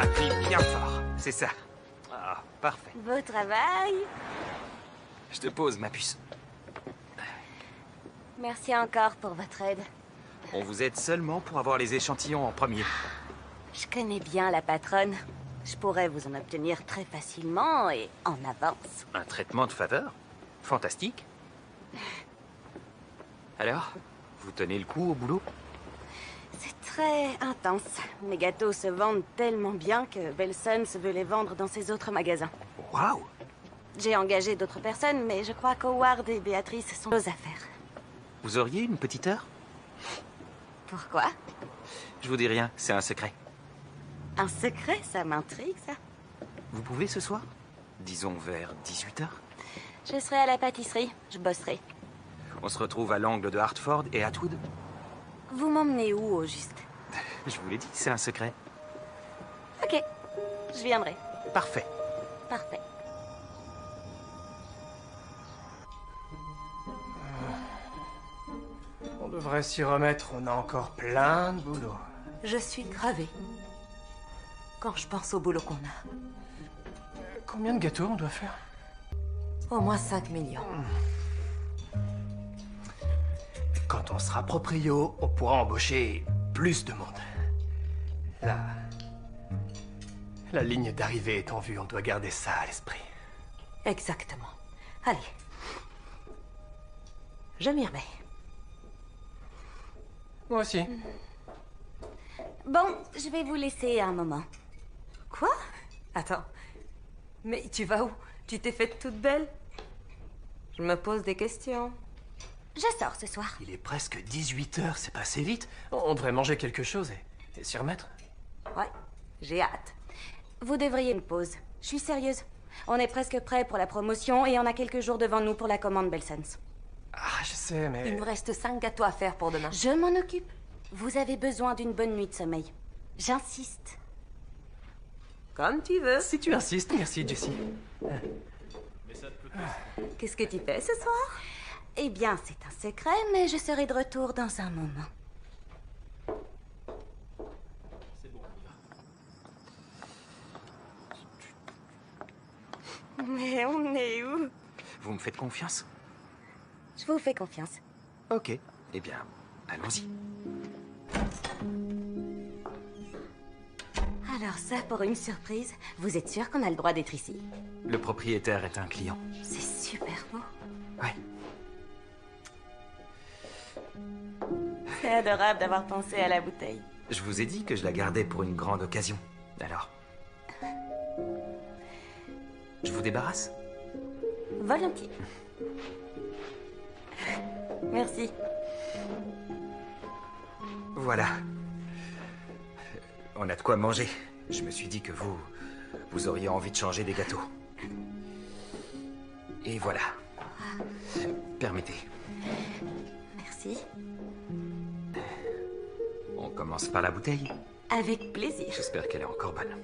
Appuie bien fort, c'est ça. Ah, parfait. Beau travail. Je te pose, ma puce. Merci encore pour votre aide. On vous aide seulement pour avoir les échantillons en premier. Je connais bien la patronne. Je pourrais vous en obtenir très facilement et en avance. Un traitement de faveur? Fantastique. Alors, vous tenez le coup au boulot? C'est très intense. Mes gâteaux se vendent tellement bien que Belsons veut les vendre dans ses autres magasins. Waouh! J'ai engagé d'autres personnes, mais je crois qu'Howard et Béatrice sont choses à faire. Vous auriez une petite heure? Pourquoi? Je vous dis rien, c'est un secret. Un secret, ça m'intrigue, ça. Vous pouvez ce soir? Disons vers 18h. Je serai à la pâtisserie, je bosserai. On se retrouve à l'angle de Hartford et Atwood. Vous m'emmenez où, au juste? Je vous l'ai dit, c'est un secret. Ok, je viendrai. Parfait. Parfait. On devrait s'y remettre, on a encore plein de boulot. Je suis crevée. Quand je pense au boulot qu'on a. Combien de gâteaux on doit faire? Au moins 5 millions. Quand on sera proprio, on pourra embaucher plus de monde. La ligne d'arrivée est en vue, on doit garder ça à l'esprit. Exactement. Allez. Je m'y remets. Moi aussi. Bon, je vais vous laisser un moment. Quoi? Attends. Mais tu vas où? Tu t'es faite toute belle? Je me pose des questions. Je sors ce soir. Il est presque 18h, c'est passé vite. On devrait manger quelque chose et s'y remettre. Ouais, j'ai hâte. Vous devriez une pause. Je suis sérieuse. On est presque prêt pour la promotion et on a quelques jours devant nous pour la commande Belsons. Ah, je sais, mais... Il nous reste 5 gâteaux à faire pour demain. Je m'en occupe. Vous avez besoin d'une bonne nuit de sommeil. J'insiste. Comme tu veux. Si tu insistes, merci, Jessie. Qu'est-ce que tu fais ce soir? Eh bien, c'est un secret, mais je serai de retour dans un moment. Mais on est où? Vous me faites confiance? Je vous fais confiance. Ok. Eh bien, allons-y. Alors ça, pour une surprise, vous êtes sûr qu'on a le droit d'être ici? Le propriétaire est un client. C'est super beau. Ouais. C'est adorable d'avoir pensé à la bouteille. Je vous ai dit que je la gardais pour une grande occasion. Alors... Je vous débarrasse? Volontiers. Merci. Voilà. On a de quoi manger. Je me suis dit que vous auriez envie de changer des gâteaux. Et voilà. Permettez. Merci. On commence par la bouteille. Avec plaisir. J'espère qu'elle est encore bonne.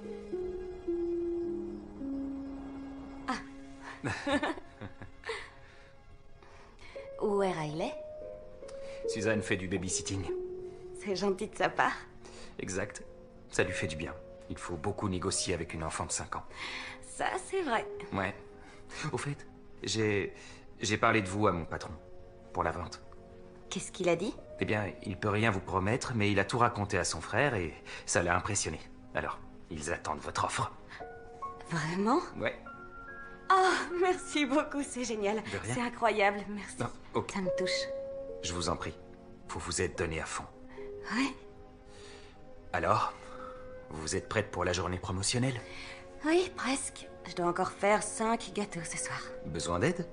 Où est Riley? Suzanne fait du babysitting. C'est gentil de sa part. Exact. Ça lui fait du bien. Il faut beaucoup négocier avec une enfant de 5 ans. Ça, c'est vrai. Ouais. Au fait, j'ai parlé de vous à mon patron. Pour la vente. Qu'est-ce qu'il a dit? Eh bien, il peut rien vous promettre, mais il a tout raconté à son frère et ça l'a impressionné. Alors, ils attendent votre offre. Vraiment? Ouais. Oh, merci beaucoup, c'est génial. De rien. C'est incroyable, merci. Non, ok. Ça me touche. Je vous en prie. Vous vous êtes donné à fond. Ouais. Alors, vous êtes prête pour la journée promotionnelle? Oui, presque. Je dois encore faire 5 gâteaux ce soir. Besoin d'aide?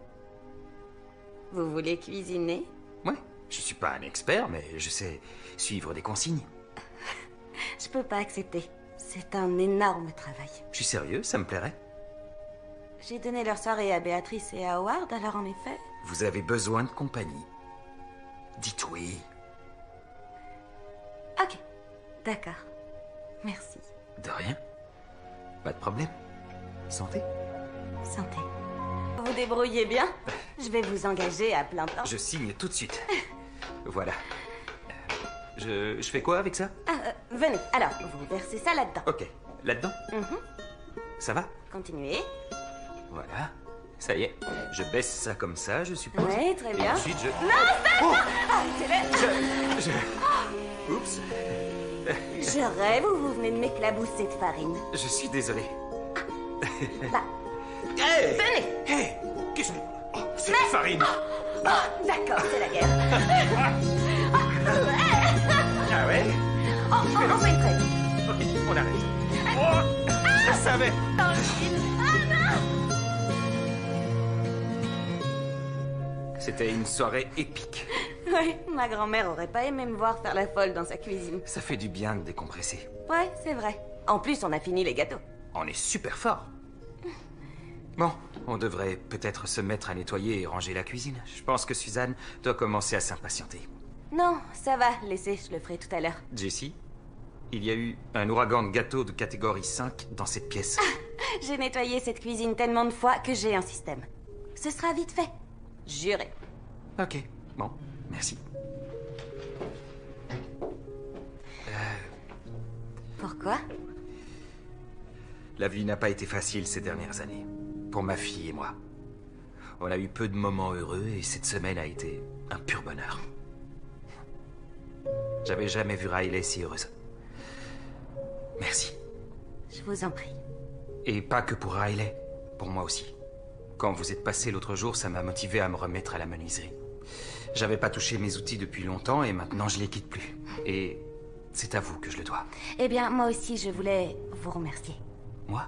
Vous voulez cuisiner? Ouais. Je suis pas un expert, mais je sais suivre des consignes. Je peux pas accepter. C'est un énorme travail. Je suis sérieux, ça me plairait. J'ai donné leur soirée à Béatrice et à Howard, alors en effet... Vous avez besoin de compagnie. Dites oui. Ok, d'accord. Merci. De rien. Pas de problème. Santé. Santé. Vous débrouillez bien? Je vais vous engager à plein temps. Je signe tout de suite. Voilà. Je fais quoi avec ça? Venez, alors, vous versez ça là-dedans. Ok. Là-dedans? Mhm. Ça va? Continuez. Voilà. Ça y est. Je baisse ça comme ça, je suppose. Oui, très Et bien. ensuite, je... Arrêtez-le. Oups. Je rêve ou vous venez de m'éclabousser de farine? Je suis désolé. Bah, Hey! venez. Hey! Qu'est-ce que... Oh, c'est de farine! D'accord, c'est la guerre. Ah ouais? On fait une trêve. Ok, on arrête. Oh, je le savais! C'était une soirée épique. Oui, ma grand-mère aurait pas aimé me voir faire la folle dans sa cuisine. Ça fait du bien de décompresser. Ouais, c'est vrai. En plus, on a fini les gâteaux. On est super fort. Bon, on devrait peut-être se mettre à nettoyer et ranger la cuisine. Je pense que Suzanne doit commencer à s'impatienter. Non, ça va, laissez, je le ferai tout à l'heure. Jessie, il y a eu un ouragan de gâteaux de catégorie 5 dans cette pièce. J'ai nettoyé cette cuisine tellement de fois que j'ai un système. Ce sera vite fait. Juré. Ok, bon, merci. Pourquoi? La vie n'a pas été facile ces dernières années. Pour ma fille et moi. On a eu peu de moments heureux et cette semaine a été un pur bonheur. J'avais jamais vu Riley si heureuse. Merci. Je vous en prie. Et pas que pour Riley, pour moi aussi. Quand vous êtes passé l'autre jour, ça m'a motivé à me remettre à la menuiserie. J'avais pas touché mes outils depuis longtemps et maintenant je les quitte plus. Et c'est à vous que je le dois. Eh bien, moi aussi, je voulais vous remercier. Moi?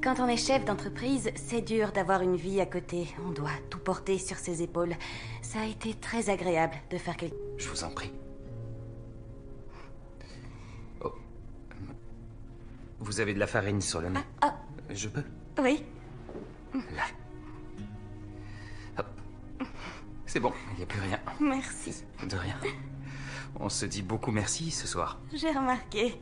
Quand on est chef d'entreprise, c'est dur d'avoir une vie à côté. On doit tout porter sur ses épaules. Ça a été très agréable de faire quelque... Je vous en prie. Oh. Vous avez de la farine sur le nez. Je peux? Oui. Là. Hop. C'est bon, il n'y a plus rien. Merci. De rien. On se dit beaucoup merci ce soir. J'ai remarqué.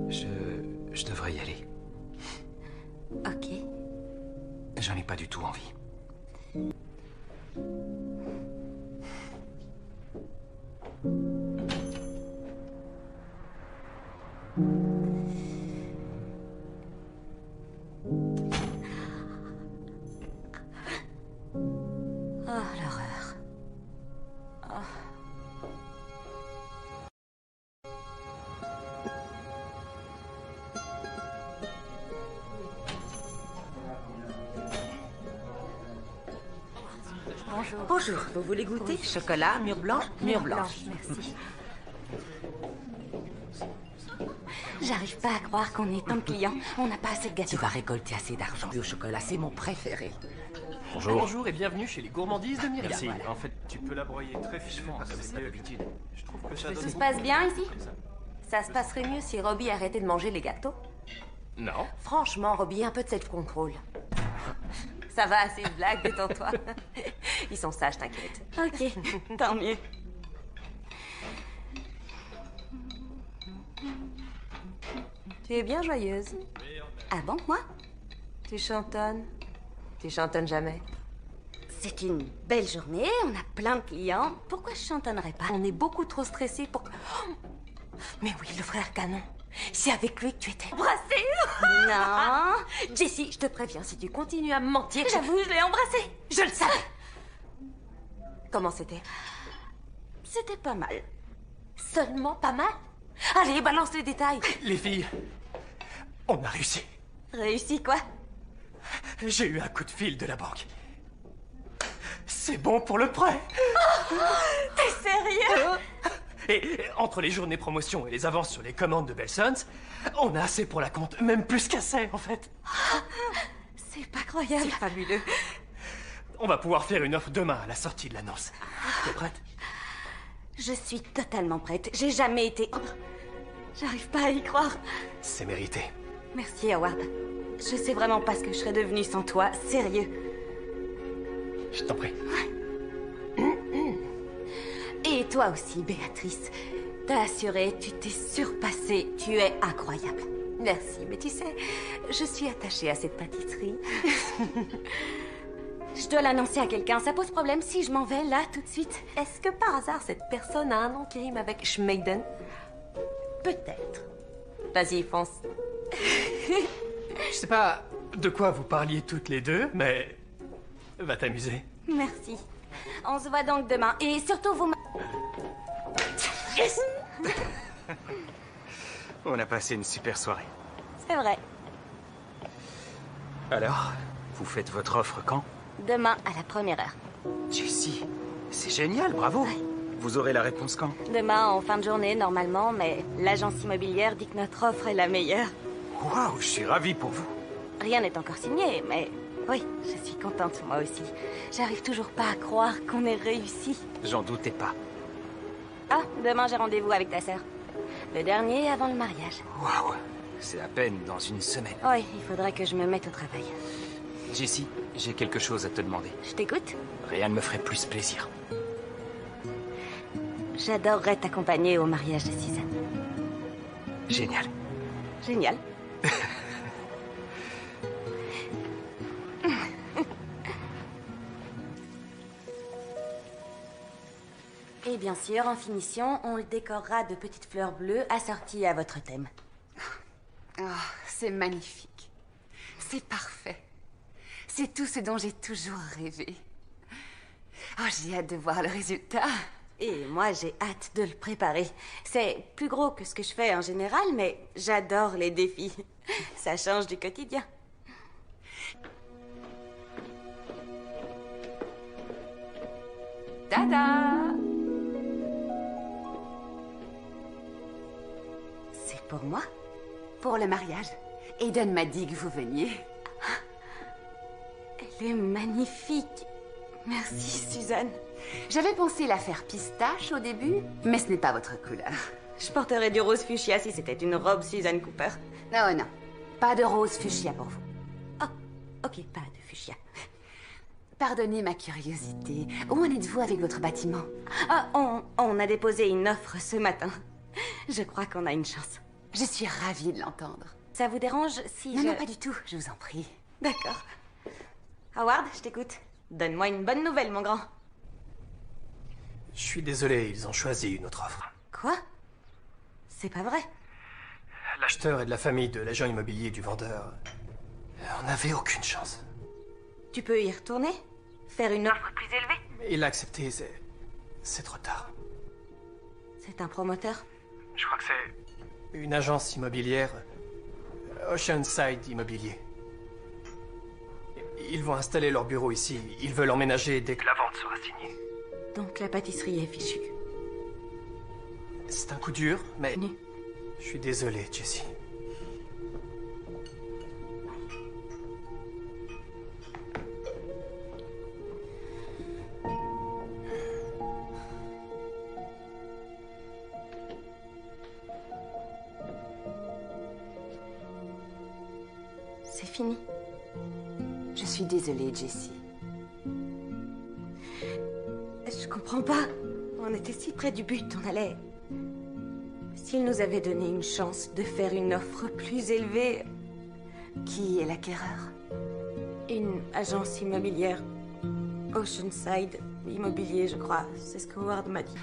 Je devrais y aller. Ok. J'en ai pas du tout envie. Oh, l'horreur. Bonjour, vous voulez goûter? Chocolat, mûre blanche? Mûre blanche. Merci. J'arrive pas à croire qu'on ait tant de clients. On n'a pas assez de Tu gâteaux. vas récolter assez d'argent. Le chocolat, c'est mon préféré. Bonjour. Bonjour et bienvenue chez les gourmandises de Myriam. Merci. En fait, tu peux la broyer très finement comme c'est d'habitude. Je trouve que ça Ça donne se passe bien ici? Ça se passerait mieux si Robbie arrêtait de manger les gâteaux. Non. Franchement, Robbie, un peu de self-control. Ça va, c'est une blague, détends-toi. Ils sont sages, t'inquiète. Ok, tant mieux. Tu es bien joyeuse. Ah bon, moi? Tu chantonnes. Tu chantonnes jamais. C'est une belle journée, on a plein de clients. Pourquoi je chantonnerais pas? On est beaucoup trop stressés pour... Oh mais oui, le frère Canon. C'est avec lui que tu étais embrassée. Non. Jessie, je te préviens, si tu continues à me mentir... J'avoue, je l'ai embrassé. Je le savais. Comment c'était? C'était pas mal. Seulement pas mal? Allez, balance les détails. Les filles, on a réussi. Réussi quoi? J'ai eu un coup de fil de la banque. C'est bon pour le prêt. T'es sérieux? Et entre les journées promotion et les avances sur les commandes de Belsons, on a assez pour la compte, même plus qu'assez en fait. C'est pas croyable. C'est fabuleux. On va pouvoir faire une offre demain à la sortie de l'annonce. T'es prête? Je suis totalement prête. J'ai jamais été... J'arrive pas à y croire. C'est mérité. Merci, Howard. Je sais vraiment pas ce que je serais devenue sans toi. Sérieux. Je t'en prie. Et toi aussi, Béatrice. T'as assuré, tu t'es surpassée. Tu es incroyable. Merci, mais tu sais, je suis attachée à cette pâtisserie. Je dois l'annoncer à quelqu'un. Ça pose problème si je m'en vais là tout de suite? Est-ce que par hasard, cette personne a un nom qui rime avec Schmeiden? Peut-être. Vas-y, fonce. Je sais pas de quoi vous parliez toutes les deux, mais... va t'amuser. Merci. On se voit donc demain. Et surtout, vous... Yes! On a passé une super soirée. C'est vrai. Alors, vous faites votre offre quand? Demain, à la première heure. Jessie, c'est génial, bravo. Ouais. Vous aurez la réponse quand? Demain, en fin de journée, normalement, mais l'agence immobilière dit que notre offre est la meilleure. Waouh, je suis ravi pour vous. Rien n'est encore signé, mais oui, je suis contente moi aussi. J'arrive toujours pas à croire qu'on ait réussi. J'en doutais pas. Ah, demain j'ai rendez-vous avec ta sœur. Le dernier avant le mariage. Waouh, c'est à peine dans une semaine. Oui, il faudrait que je me mette au travail. Jessie, j'ai quelque chose à te demander. Je t'écoute. Rien ne me ferait plus plaisir. J'adorerais t'accompagner au mariage de Suzanne. Génial. Génial. Et bien sûr, en finition, on le décorera de petites fleurs bleues assorties à votre thème. Oh, c'est magnifique. C'est parfait. C'est tout ce dont j'ai toujours rêvé. Oh, j'ai hâte de voir le résultat. Et moi, j'ai hâte de le préparer. C'est plus gros que ce que je fais en général, mais j'adore les défis. Ça change du quotidien. Tada! C'est pour moi? Pour le mariage. Aiden m'a dit que vous veniez. Elle est magnifique. Merci, Suzanne. J'avais pensé la faire pistache au début, mais ce n'est pas votre couleur. Je porterais du rose fuchsia si c'était une robe Suzanne Cooper. Non, non. Pas de rose fuchsia pour vous. Oh, ok, pas de fuchsia. Pardonnez ma curiosité. Où en êtes-vous avec votre bâtiment? Ah, on a déposé une offre ce matin. Je crois qu'on a une chance. Je suis ravie de l'entendre. Ça vous dérange si Non, je... non, pas du tout. Je vous en prie. D'accord. Howard, je t'écoute. Donne-moi une bonne nouvelle, mon grand. Je suis désolé, ils ont choisi une autre offre. Quoi? C'est pas vrai. L'acheteur est de la famille de l'agent immobilier du vendeur. On n'avait aucune chance. Tu peux y retourner? Faire une offre plus élevée? Mais il a accepté, c'est trop tard. C'est un promoteur? Je crois que c'est une agence immobilière, Oceanside Immobilier. Ils vont installer leur bureau ici. Ils veulent emménager dès que la vente sera signée. Donc la pâtisserie est fichue. C'est un coup dur, mais... Nu. Je suis désolé, Jessie. C'est fini. Je suis désolée, Jessie. Je comprends pas. On était si près du but, on allait... S'il nous avait donné une chance de faire une offre plus élevée... Qui est l'acquéreur? Une agence immobilière. Oceanside Immobilier, je crois. C'est ce que Howard m'a dit.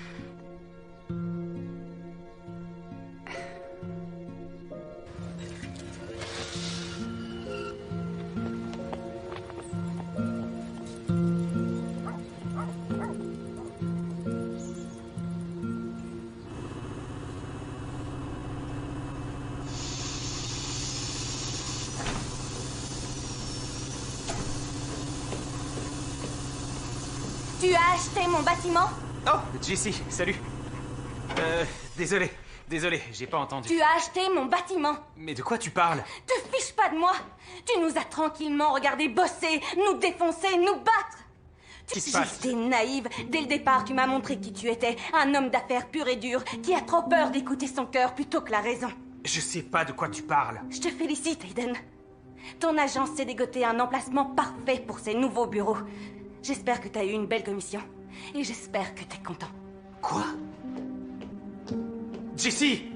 Tu as acheté mon bâtiment? Oh, Jessie, salut. Désolé, j'ai pas entendu. Tu as acheté mon bâtiment? Mais de quoi tu parles? Te fiche pas de moi. Tu nous as tranquillement regardé bosser, nous défoncer, nous battre. Tu Qu'est-ce qui se passe? J'étais naïve. Dès le départ, tu m'as montré qui tu étais. Un homme d'affaires pur et dur, qui a trop peur d'écouter son cœur plutôt que la raison. Je sais pas de quoi tu parles. Je te félicite, Aiden. Ton agence s'est dégoté un emplacement parfait pour ses nouveaux bureaux. J'espère que t'as eu une belle commission. Et j'espère que t'es content. Quoi? Jessie!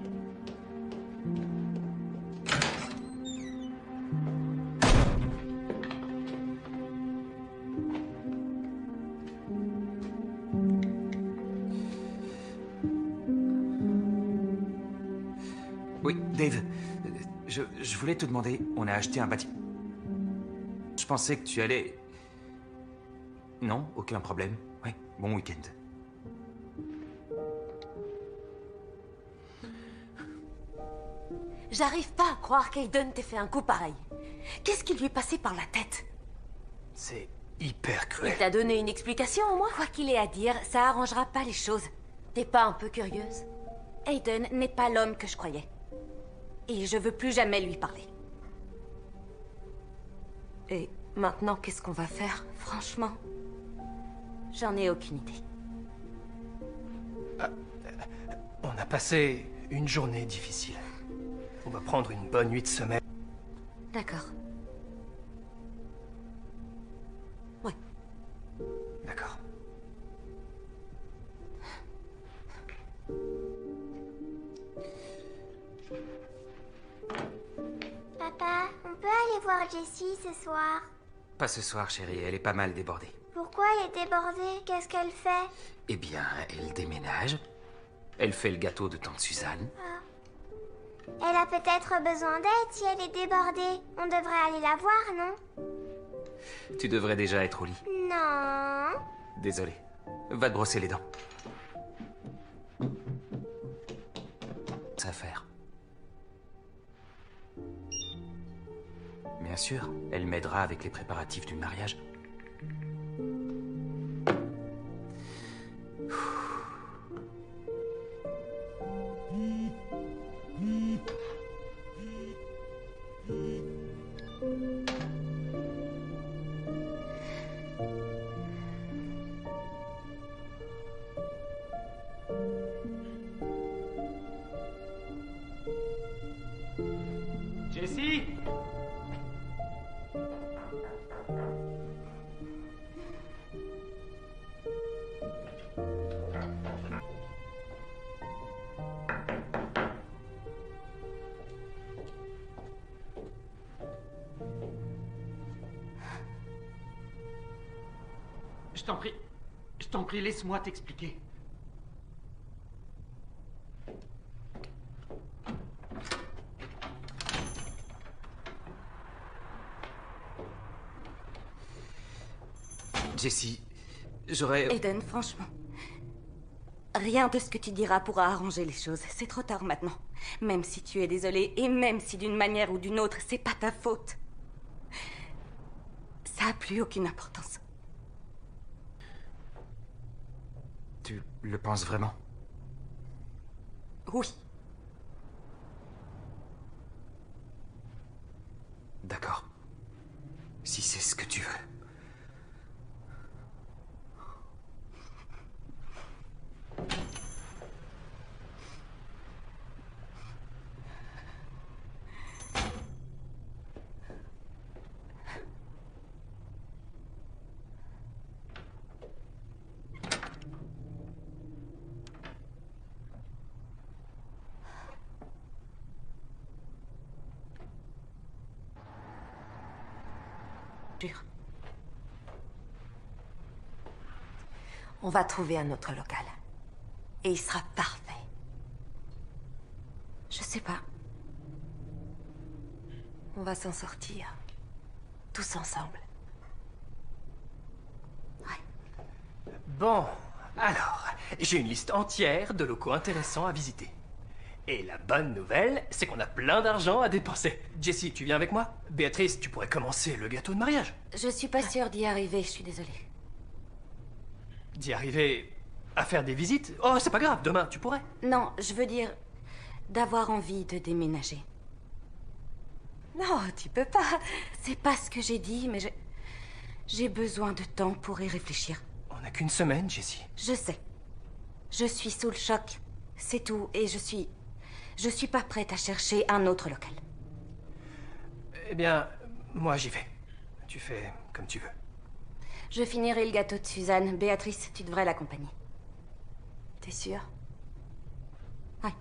Oui, Dave, je voulais te demander, on a acheté un bâtiment. Je pensais que tu allais... Non, aucun problème. Ouais, bon week-end. J'arrive pas à croire qu'Aiden t'ait fait un coup pareil. Qu'est-ce qui lui est passé par la tête? C'est hyper Il cruel. t'a donné une explication au moins? Quoi qu'il ait à dire, ça arrangera pas les choses. T'es pas un peu curieuse? Aiden n'est pas l'homme que je croyais. Et je veux plus jamais lui parler. Et maintenant, qu'est-ce qu'on va faire? Franchement, j'en ai aucune idée. On a passé une journée difficile. On va prendre une bonne nuit de sommeil. D'accord. Ouais. D'accord. Papa, on peut aller voir Jessie ce soir? Pas ce soir, chérie, elle est pas mal débordée. Pourquoi elle est débordée? Qu'est-ce qu'elle fait? Eh bien, elle déménage. Elle fait le gâteau de tante Suzanne. Elle a peut-être besoin d'aide si elle est débordée. On devrait aller la voir, non? Tu devrais déjà être au lit. Non. Désolé. Va te brosser les dents. Ça à faire. Bien sûr, elle m'aidera avec les préparatifs du mariage. Jessie? Je t'en prie, laisse-moi t'expliquer. Jessie, j'aurais... Aiden, franchement, rien de ce que tu diras pourra arranger les choses. C'est trop tard maintenant. Même si tu es désolé, et même si d'une manière ou d'une autre, c'est pas ta faute. Ça a plus aucune importance. Tu le penses vraiment? Oui. D'accord. Si c'est ce que tu veux. Jure. On va trouver un autre local. Et il sera parfait. Je sais pas. On va s'en sortir. Tous ensemble. Bon, alors, j'ai une liste entière de locaux intéressants à visiter. Et la bonne nouvelle, c'est qu'on a plein d'argent à dépenser. Jessie, tu viens avec moi? Béatrice, tu pourrais commencer le gâteau de mariage. Je suis pas sûre d'y arriver, je suis désolée. D'y arriver à faire des visites? Oh, c'est pas grave, demain, tu pourrais. Non, je veux dire d'avoir envie de déménager. Non, tu peux pas. C'est pas ce que j'ai dit, mais j'ai besoin de temps pour y réfléchir. On n'a qu'une semaine, Jessie. Je sais. Je suis sous le choc. C'est tout. Et je suis pas prête à chercher un autre local. Eh bien, moi j'y vais. Tu fais comme tu veux. Je finirai le gâteau de Suzanne. Béatrice, tu devrais l'accompagner. T'es sûre? Ouais.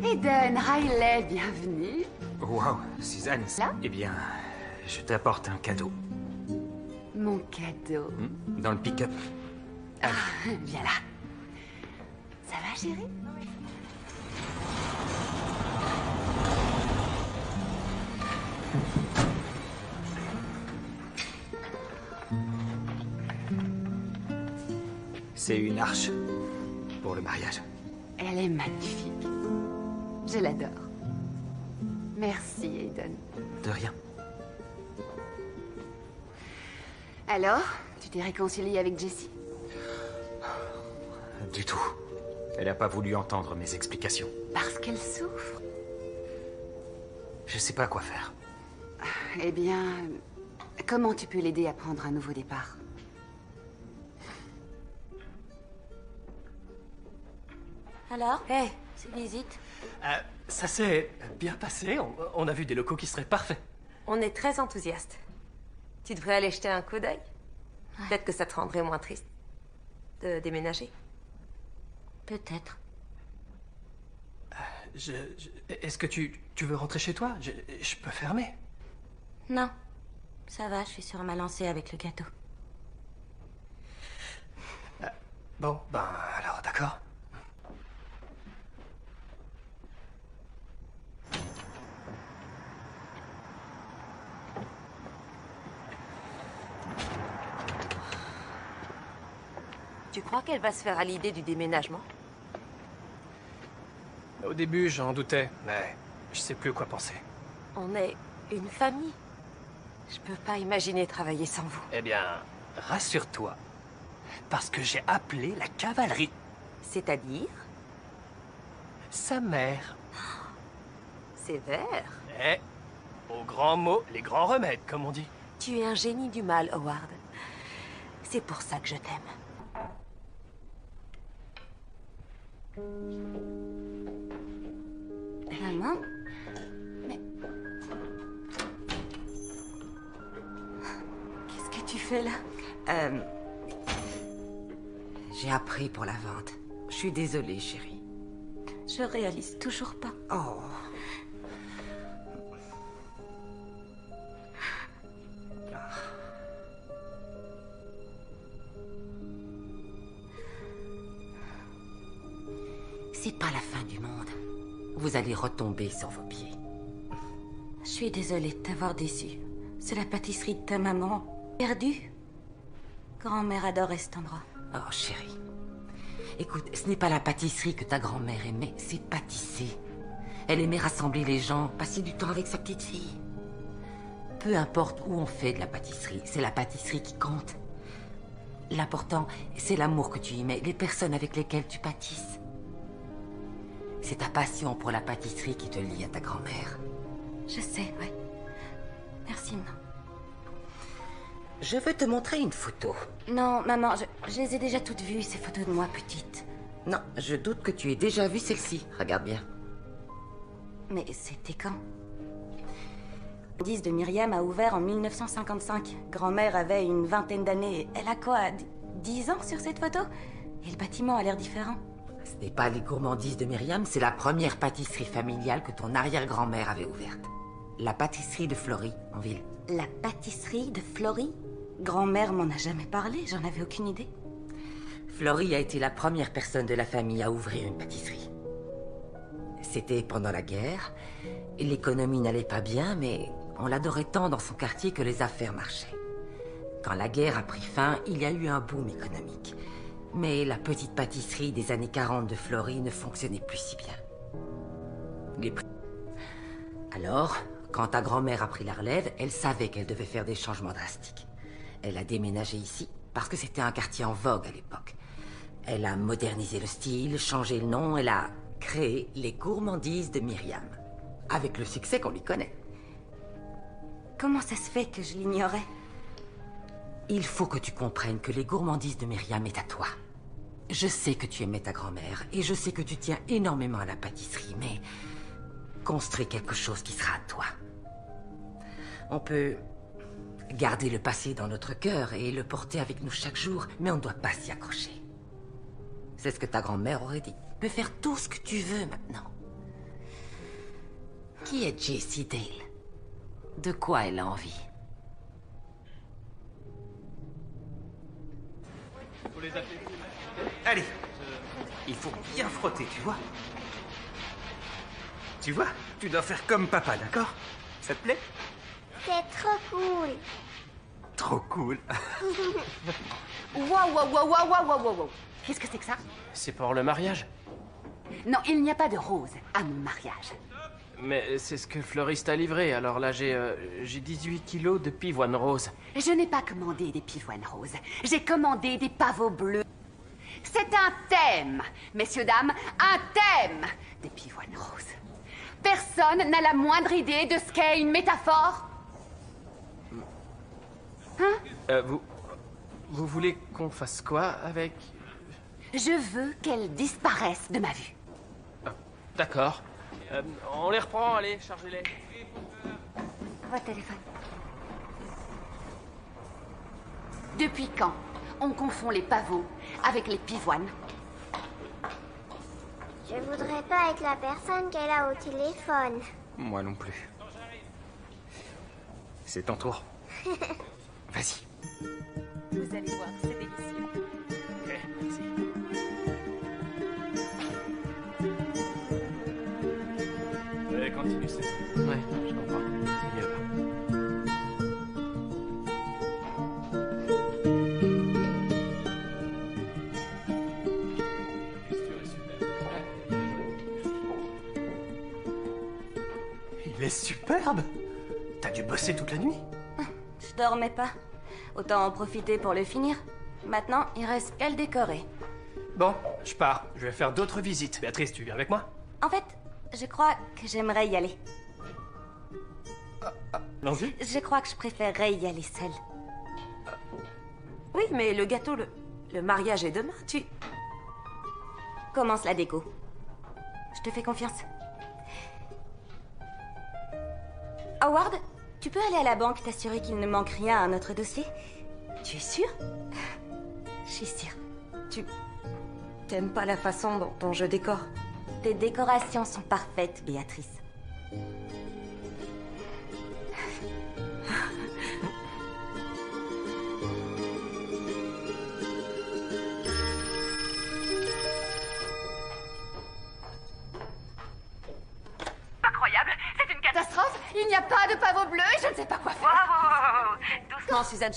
Aiden, Riley, bienvenue. Wow, Suzanne. Là? Eh bien, je t'apporte un cadeau. Mon cadeau. Dans le pick-up. Viens là. Ça va, chérie? C'est une arche pour le mariage. Elle est magnifique. Je l'adore. Merci, Aiden. De rien. Alors, tu t'es réconcilié avec Jessie? Du tout. Elle n'a pas voulu entendre mes explications. Parce qu'elle souffre? Je sais pas quoi faire. Eh bien, comment tu peux l'aider à prendre un nouveau départ? Alors, ces visites? Ça s'est bien passé. On a vu des locaux qui seraient parfaits. On est très enthousiastes. Tu devrais aller jeter un coup d'œil. Peut-être que ça te rendrait moins triste de déménager. Peut-être. Est-ce que tu veux rentrer chez toi? Je peux fermer. Non. Ça va, je suis sur ma lancée avec le gâteau. Bon, ben alors, d'accord. Tu crois qu'elle va se faire à l'idée du déménagement? Au début, j'en doutais, mais je sais plus quoi penser. On est une famille. Je peux pas imaginer travailler sans vous. Eh bien, rassure-toi. Parce que j'ai appelé la cavalerie. C'est-à-dire? Sa mère. Sévère. Eh, aux grands mots, les grands remèdes, comme on dit. Tu es un génie du mal, Howard. C'est pour ça que je t'aime. Maman? Mais... Qu'est-ce que tu fais là? J'ai appris pour la vente. Je suis désolée, chérie. Je réalise toujours pas. Oh. C'est pas la fin du monde. Vous allez retomber sur vos pieds. Je suis désolée de t'avoir déçu. C'est la pâtisserie de ta maman. Perdue. Grand-mère adorait cet endroit. Oh, chérie. Écoute, ce n'est pas la pâtisserie que ta grand-mère aimait, c'est pâtisser. Elle aimait rassembler les gens, passer du temps avec sa petite fille. Peu importe où on fait de la pâtisserie, c'est la pâtisserie qui compte. L'important, c'est l'amour que tu y mets, les personnes avec lesquelles tu pâtisses. C'est ta passion pour la pâtisserie qui te lie à ta grand-mère. Je sais, ouais. Merci, maman. Je veux te montrer une photo. Non, maman, je les ai déjà toutes vues, ces photos de moi petite. Non, je doute que tu aies déjà vu celle-ci. Regarde bien. Mais c'était quand? Le 10 de Myriam a ouvert en 1955. Grand-mère avait une vingtaine d'années. Elle a quoi, 10 ans sur cette photo? Et le bâtiment a l'air différent. Ce n'est pas les gourmandises de Myriam, c'est la première pâtisserie familiale que ton arrière-grand-mère avait ouverte. La pâtisserie de Flory, en ville. La pâtisserie de Flory? Grand-mère m'en a jamais parlé, j'en avais aucune idée. Flory a été la première personne de la famille à ouvrir une pâtisserie. C'était pendant la guerre. L'économie n'allait pas bien, mais on l'adorait tant dans son quartier que les affaires marchaient. Quand la guerre a pris fin, il y a eu un boom économique. Mais la petite pâtisserie des années 40 de Flory ne fonctionnait plus si bien. Alors, quand ta grand-mère a pris la relève, elle savait qu'elle devait faire des changements drastiques. Elle a déménagé ici parce que c'était un quartier en vogue à l'époque. Elle a modernisé le style, changé le nom, elle a créé les gourmandises de Myriam. Avec le succès qu'on lui connaît. Comment ça se fait que je l'ignorais? Il faut que tu comprennes que les gourmandises de Myriam est à toi. Je sais que tu aimais ta grand-mère et je sais que tu tiens énormément à la pâtisserie, mais construis quelque chose qui sera à toi. On peut garder le passé dans notre cœur et le porter avec nous chaque jour, mais on ne doit pas s'y accrocher. C'est ce que ta grand-mère aurait dit. Tu peux faire tout ce que tu veux maintenant. Qui est Jessie Dale? De quoi elle a envie? Allez, il faut bien frotter, tu vois? Tu vois? Tu dois faire comme papa, d'accord? Ça te plaît? C'est trop cool. Trop cool. Wow. Qu'est-ce que c'est que ça? C'est pour le mariage? Non, il n'y a pas de rose à mon mariage. Mais c'est ce que le fleuriste a livré, alors là j'ai 18 kilos de pivoine rose. Je n'ai pas commandé des pivoines roses. J'ai commandé des pavots bleus. C'est un thème, messieurs, dames, un thème des pivoines roses. Personne n'a la moindre idée de ce qu'est une métaphore? Hein? Vous voulez qu'on fasse quoi avec... Je veux qu'elle disparaisse de ma vue. D'accord. On les reprend, allez, chargez-les. Votre téléphone. Depuis quand on confond les pavots avec les pivoines? Je voudrais pas être la personne qu'elle a au téléphone. Moi non plus. C'est ton tour. Vas-y. Vous allez voir, c'est délicieux. Ok, merci. Continue, c'est... Ouais, je comprends. C'est mieux là. Il est superbe. T'as dû bosser toute la nuit. Je dormais pas. Autant en profiter pour le finir. Maintenant, il reste qu'à le décorer. Bon, je pars. Je vais faire d'autres visites. Béatrice, tu viens avec moi? En fait, je crois que j'aimerais y aller. Allons-y. Je crois que je préférerais y aller seule. Oui, mais le gâteau, le mariage est demain, tu... Commence la déco. Je te fais confiance. Howard, tu peux aller à la banque t'assurer qu'il ne manque rien à notre dossier? Tu es sûre? Je suis sûre. Tu... T'aimes pas la façon dont je décore? Tes décorations sont parfaites, Béatrice. Incroyable, c'est une catastrophe. Il n'y a pas de pavot bleu et je ne sais pas quoi faire. Doucement, Suzanne,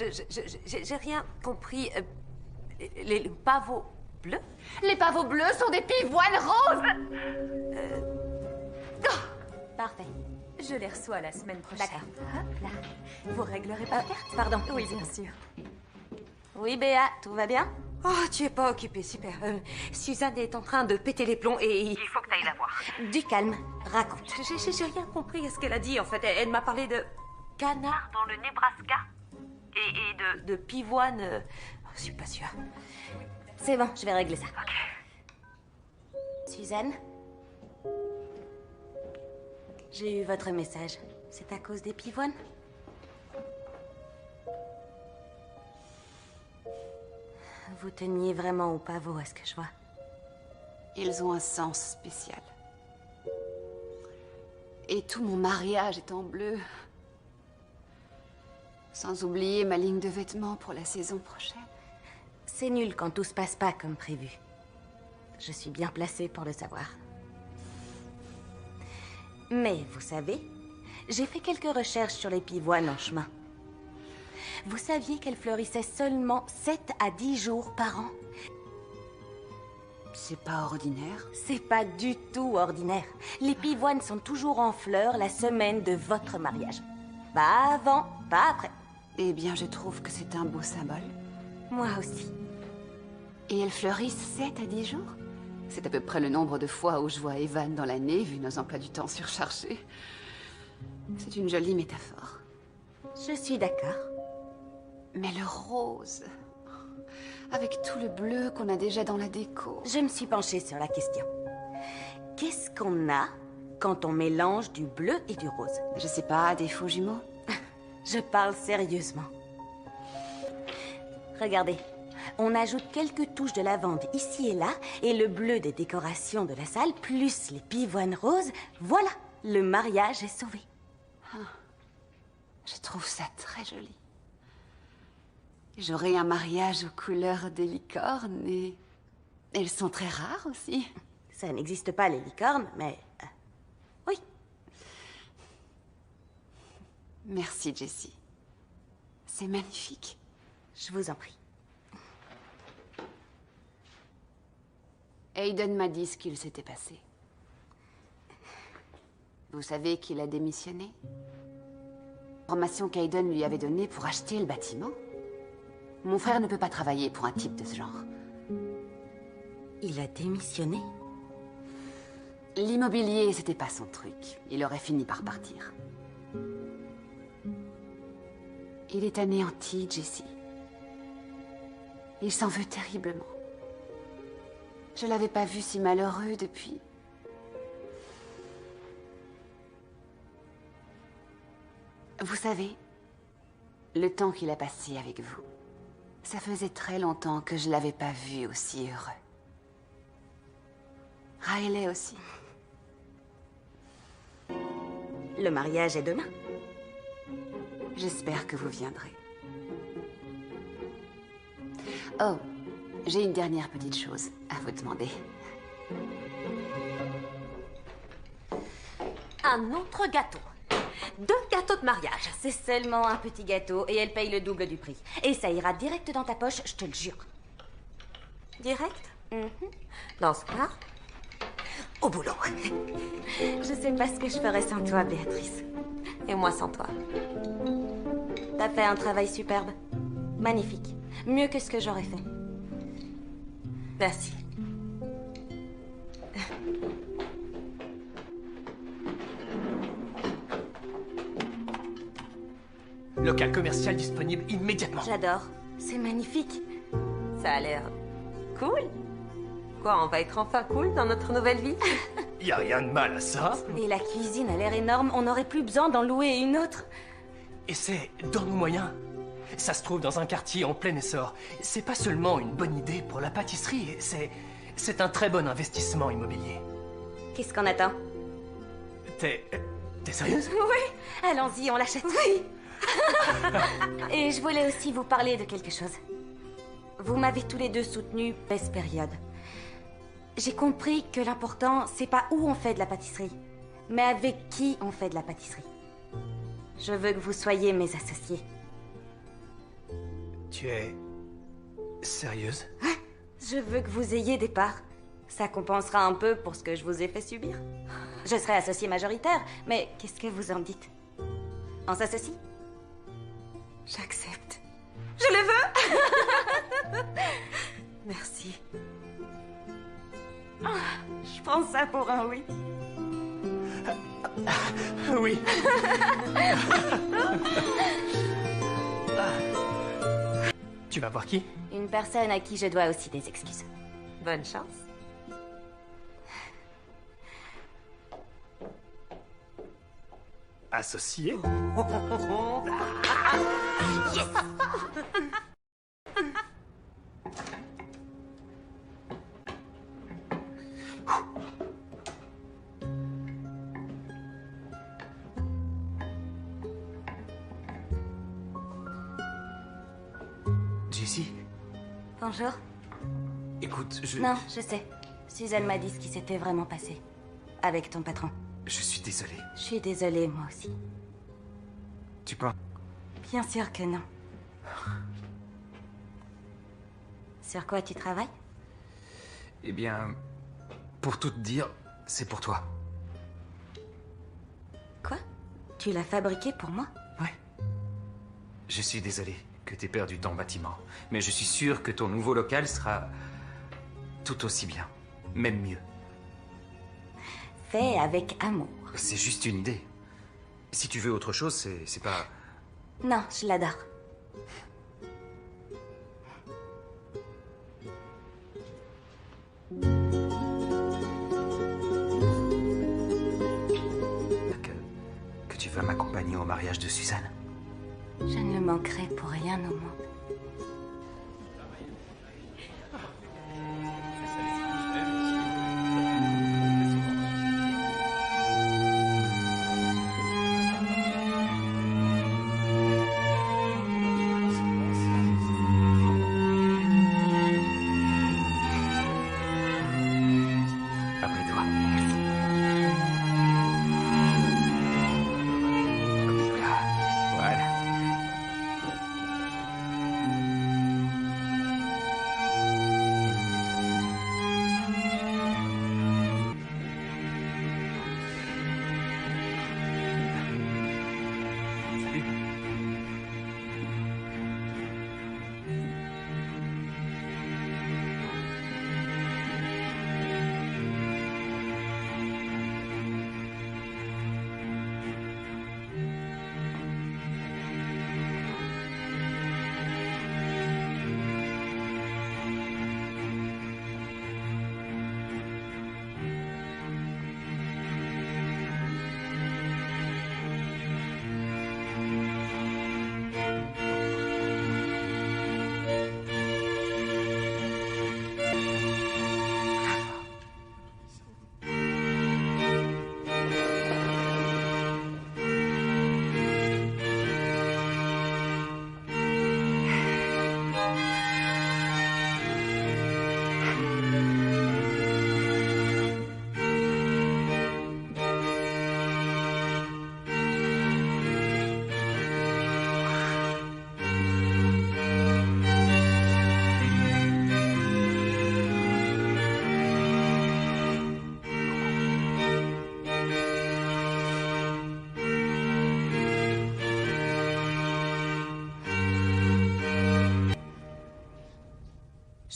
j'ai rien compris. Les pavots bleus? Les pavots bleus sont des pivoines roses. Parfait. Je les reçois la semaine prochaine. D'accord. Hop là. Vous réglerez par carte? Pardon. Oui, bien sûr. Oui, Béa, tout va bien? Oh, tu es pas occupée, super. Suzanne est en train de péter les plombs et... Il faut que tu ailles la voir. Du calme, raconte. J'ai rien compris à ce qu'elle a dit, en fait. Elle m'a parlé de canard dans le Nebraska et de pivoine. Je suis pas sûre. C'est bon, je vais régler ça. Suzanne? J'ai eu votre message. C'est à cause des pivoines? Vous teniez vraiment au pavot, à ce que je vois. Ils ont un sens spécial. Et tout mon mariage est en bleu. Sans oublier ma ligne de vêtements pour la saison prochaine. C'est nul quand tout se passe pas comme prévu. Je suis bien placée pour le savoir. Mais vous savez, j'ai fait quelques recherches sur les pivoines en chemin. Vous saviez qu'elles fleurissaient seulement 7 à 10 jours par an? C'est pas ordinaire. C'est pas du tout ordinaire. Les pivoines sont toujours en fleurs la semaine de votre mariage. Pas avant, pas après. Eh bien, je trouve que c'est un beau symbole. Moi aussi. Et elles fleurissent 7 à 10 jours? C'est à peu près le nombre de fois où je vois Evan dans l'année, vu nos emplois du temps surchargés. C'est une jolie métaphore. Je suis d'accord. Mais le rose, avec tout le bleu qu'on a déjà dans la déco. Je me suis penchée sur la question. Qu'est-ce qu'on a quand on mélange du bleu et du rose? Je sais pas, des faux jumeaux? Je parle sérieusement. Regardez, on ajoute quelques touches de lavande ici et là, et le bleu des décorations de la salle, plus les pivoines roses, voilà, le mariage est sauvé. Je trouve ça très joli. J'aurai un mariage aux couleurs des licornes et... Elles sont très rares aussi. Ça n'existe pas, les licornes, mais... oui. Merci, Jessie. C'est magnifique. Je vous en prie. Aiden m'a dit ce qu'il s'était passé. Vous savez qu'il a démissionné? L'information qu'Aiden lui avait donnée pour acheter le bâtiment. Mon frère ne peut pas travailler pour un type de ce genre. Il a démissionné? L'immobilier, c'était pas son truc. Il aurait fini par partir. Il est anéanti, Jessie. Il s'en veut terriblement. Je l'avais pas vu si malheureux depuis... Vous savez, le temps qu'il a passé avec vous, ça faisait très longtemps que je l'avais pas vu aussi heureux. Riley aussi. Le mariage est demain. J'espère que vous viendrez. Oh, j'ai une dernière petite chose à vous demander. Un autre gâteau. 2 gâteaux de mariage. C'est seulement un petit gâteau et elle paye le double du prix. Et ça ira direct dans ta poche, je te le jure. Direct? Dans ce cas, au boulot. Je sais pas ce que je ferais sans toi, Béatrice. Et moi sans toi. T'as fait un travail superbe. Magnifique. Mieux que ce que j'aurais fait. Merci. Local commercial disponible immédiatement. J'adore. C'est magnifique. Ça a l'air cool. Quoi, on va être enfin cool dans notre nouvelle vie? Y a rien de mal à ça. Et la cuisine a l'air énorme. On n'aurait plus besoin d'en louer une autre. Et c'est dans nos moyens. Ça se trouve dans un quartier en plein essor. C'est pas seulement une bonne idée pour la pâtisserie, c'est un très bon investissement immobilier. Qu'est-ce qu'on attend? T'es sérieuse? Oui. Allons-y, on l'achète. Oui. Et je voulais aussi vous parler de quelque chose. Vous m'avez tous les deux soutenus cette période. J'ai compris que l'important, c'est pas où on fait de la pâtisserie, mais avec qui on fait de la pâtisserie. Je veux que vous soyez mes associés. Tu es sérieuse? Je veux que vous ayez des parts. Ça compensera un peu pour ce que je vous ai fait subir. Je serai associée majoritaire, mais qu'est-ce que vous en dites? On s'associe? J'accepte. Je le veux. Merci. Je prends ça pour un oui. Oui. Tu vas voir qui? Une personne à qui je dois aussi des excuses. Bonne chance. Associé? Jessie, Bonjour. écoute, Non, je sais. Suzanne m'a dit ce qui s'était vraiment passé. Avec ton patron. je suis désolé. Je suis désolée, moi aussi. Tu penses... Bien sûr que non. Sur quoi tu travailles? Eh bien, pour tout te dire, c'est pour toi. Quoi? Tu l'as fabriqué pour moi? Ouais. Je suis désolé que t'aies perdu ton bâtiment, mais je suis sûr que ton nouveau local sera tout aussi bien, même mieux. Fait avec amour. C'est juste une idée. Si tu veux autre chose, c'est pas... Non, je l'adore. que tu vas m'accompagner au mariage de Suzanne. Je ne le manquerai pour rien au monde. Après toi. Voilà.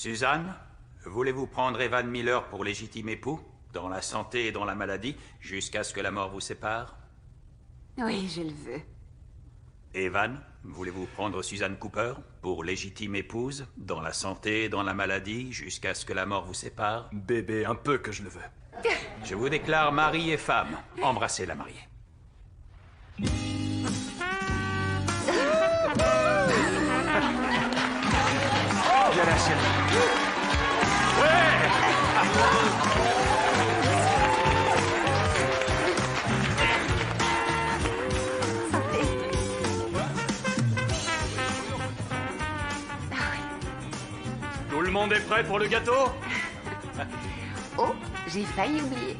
Suzanne, voulez-vous prendre Evan Miller pour légitime époux, dans la santé et dans la maladie, jusqu'à ce que la mort vous sépare? Oui, je le veux. Evan, voulez-vous prendre Suzanne Cooper pour légitime épouse, dans la santé et dans la maladie, jusqu'à ce que la mort vous sépare? Bébé, un peu que je le veux. Je vous déclare mari et femme. Embrassez la mariée. Viens là, chérie. Tout le monde est prêt pour le gâteau? Oh, j'ai failli oublier.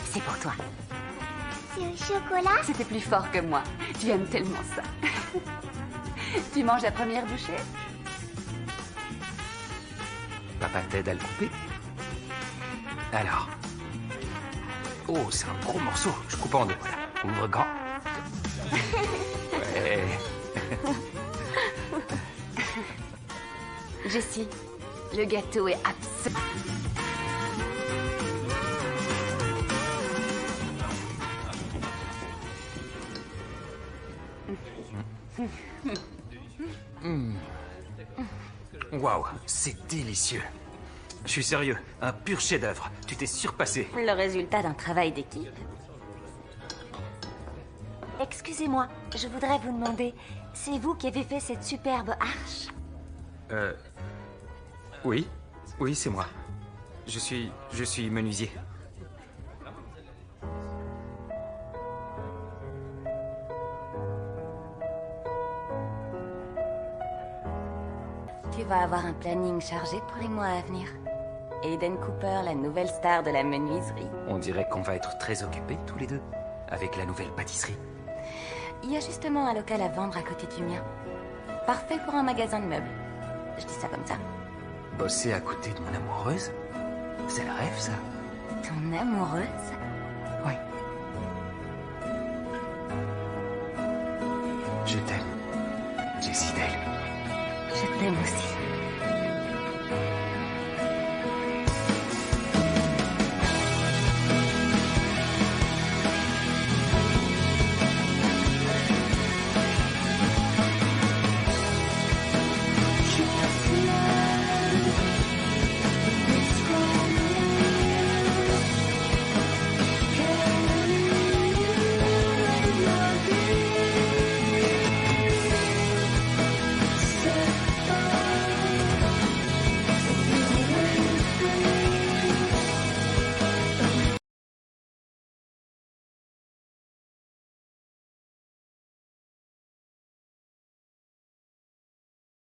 C'est pour toi. C'est au chocolat? C'était plus fort que moi. Tu aimes tellement ça. Tu manges la première bouchée? Papa t'aide à le couper? Alors. Oh, c'est un gros morceau. Je coupe en deux. Voilà. Ouvre grand. Ouais. Jessie, le gâteau est absolument... Waouh, c'est délicieux. Je suis sérieux, un pur chef-d'œuvre. Tu t'es surpassé. Le résultat d'un travail d'équipe. Excusez-moi, je voudrais vous demander, c'est vous qui avez fait cette superbe arche? Oui, oui, c'est moi. Je suis menuisier. Tu vas avoir un planning chargé pour les mois à venir. Aiden Cooper, la nouvelle star de la menuiserie. On dirait qu'on va être très occupés tous les deux avec la nouvelle pâtisserie. Il y a justement un local à vendre à côté du mien. Parfait pour un magasin de meubles. Je dis ça comme ça. Bosser à côté de mon amoureuse? C'est le rêve, ça. Ton amoureuse? Oui. Je t'aime, Jessie Dale. Je t'aime aussi.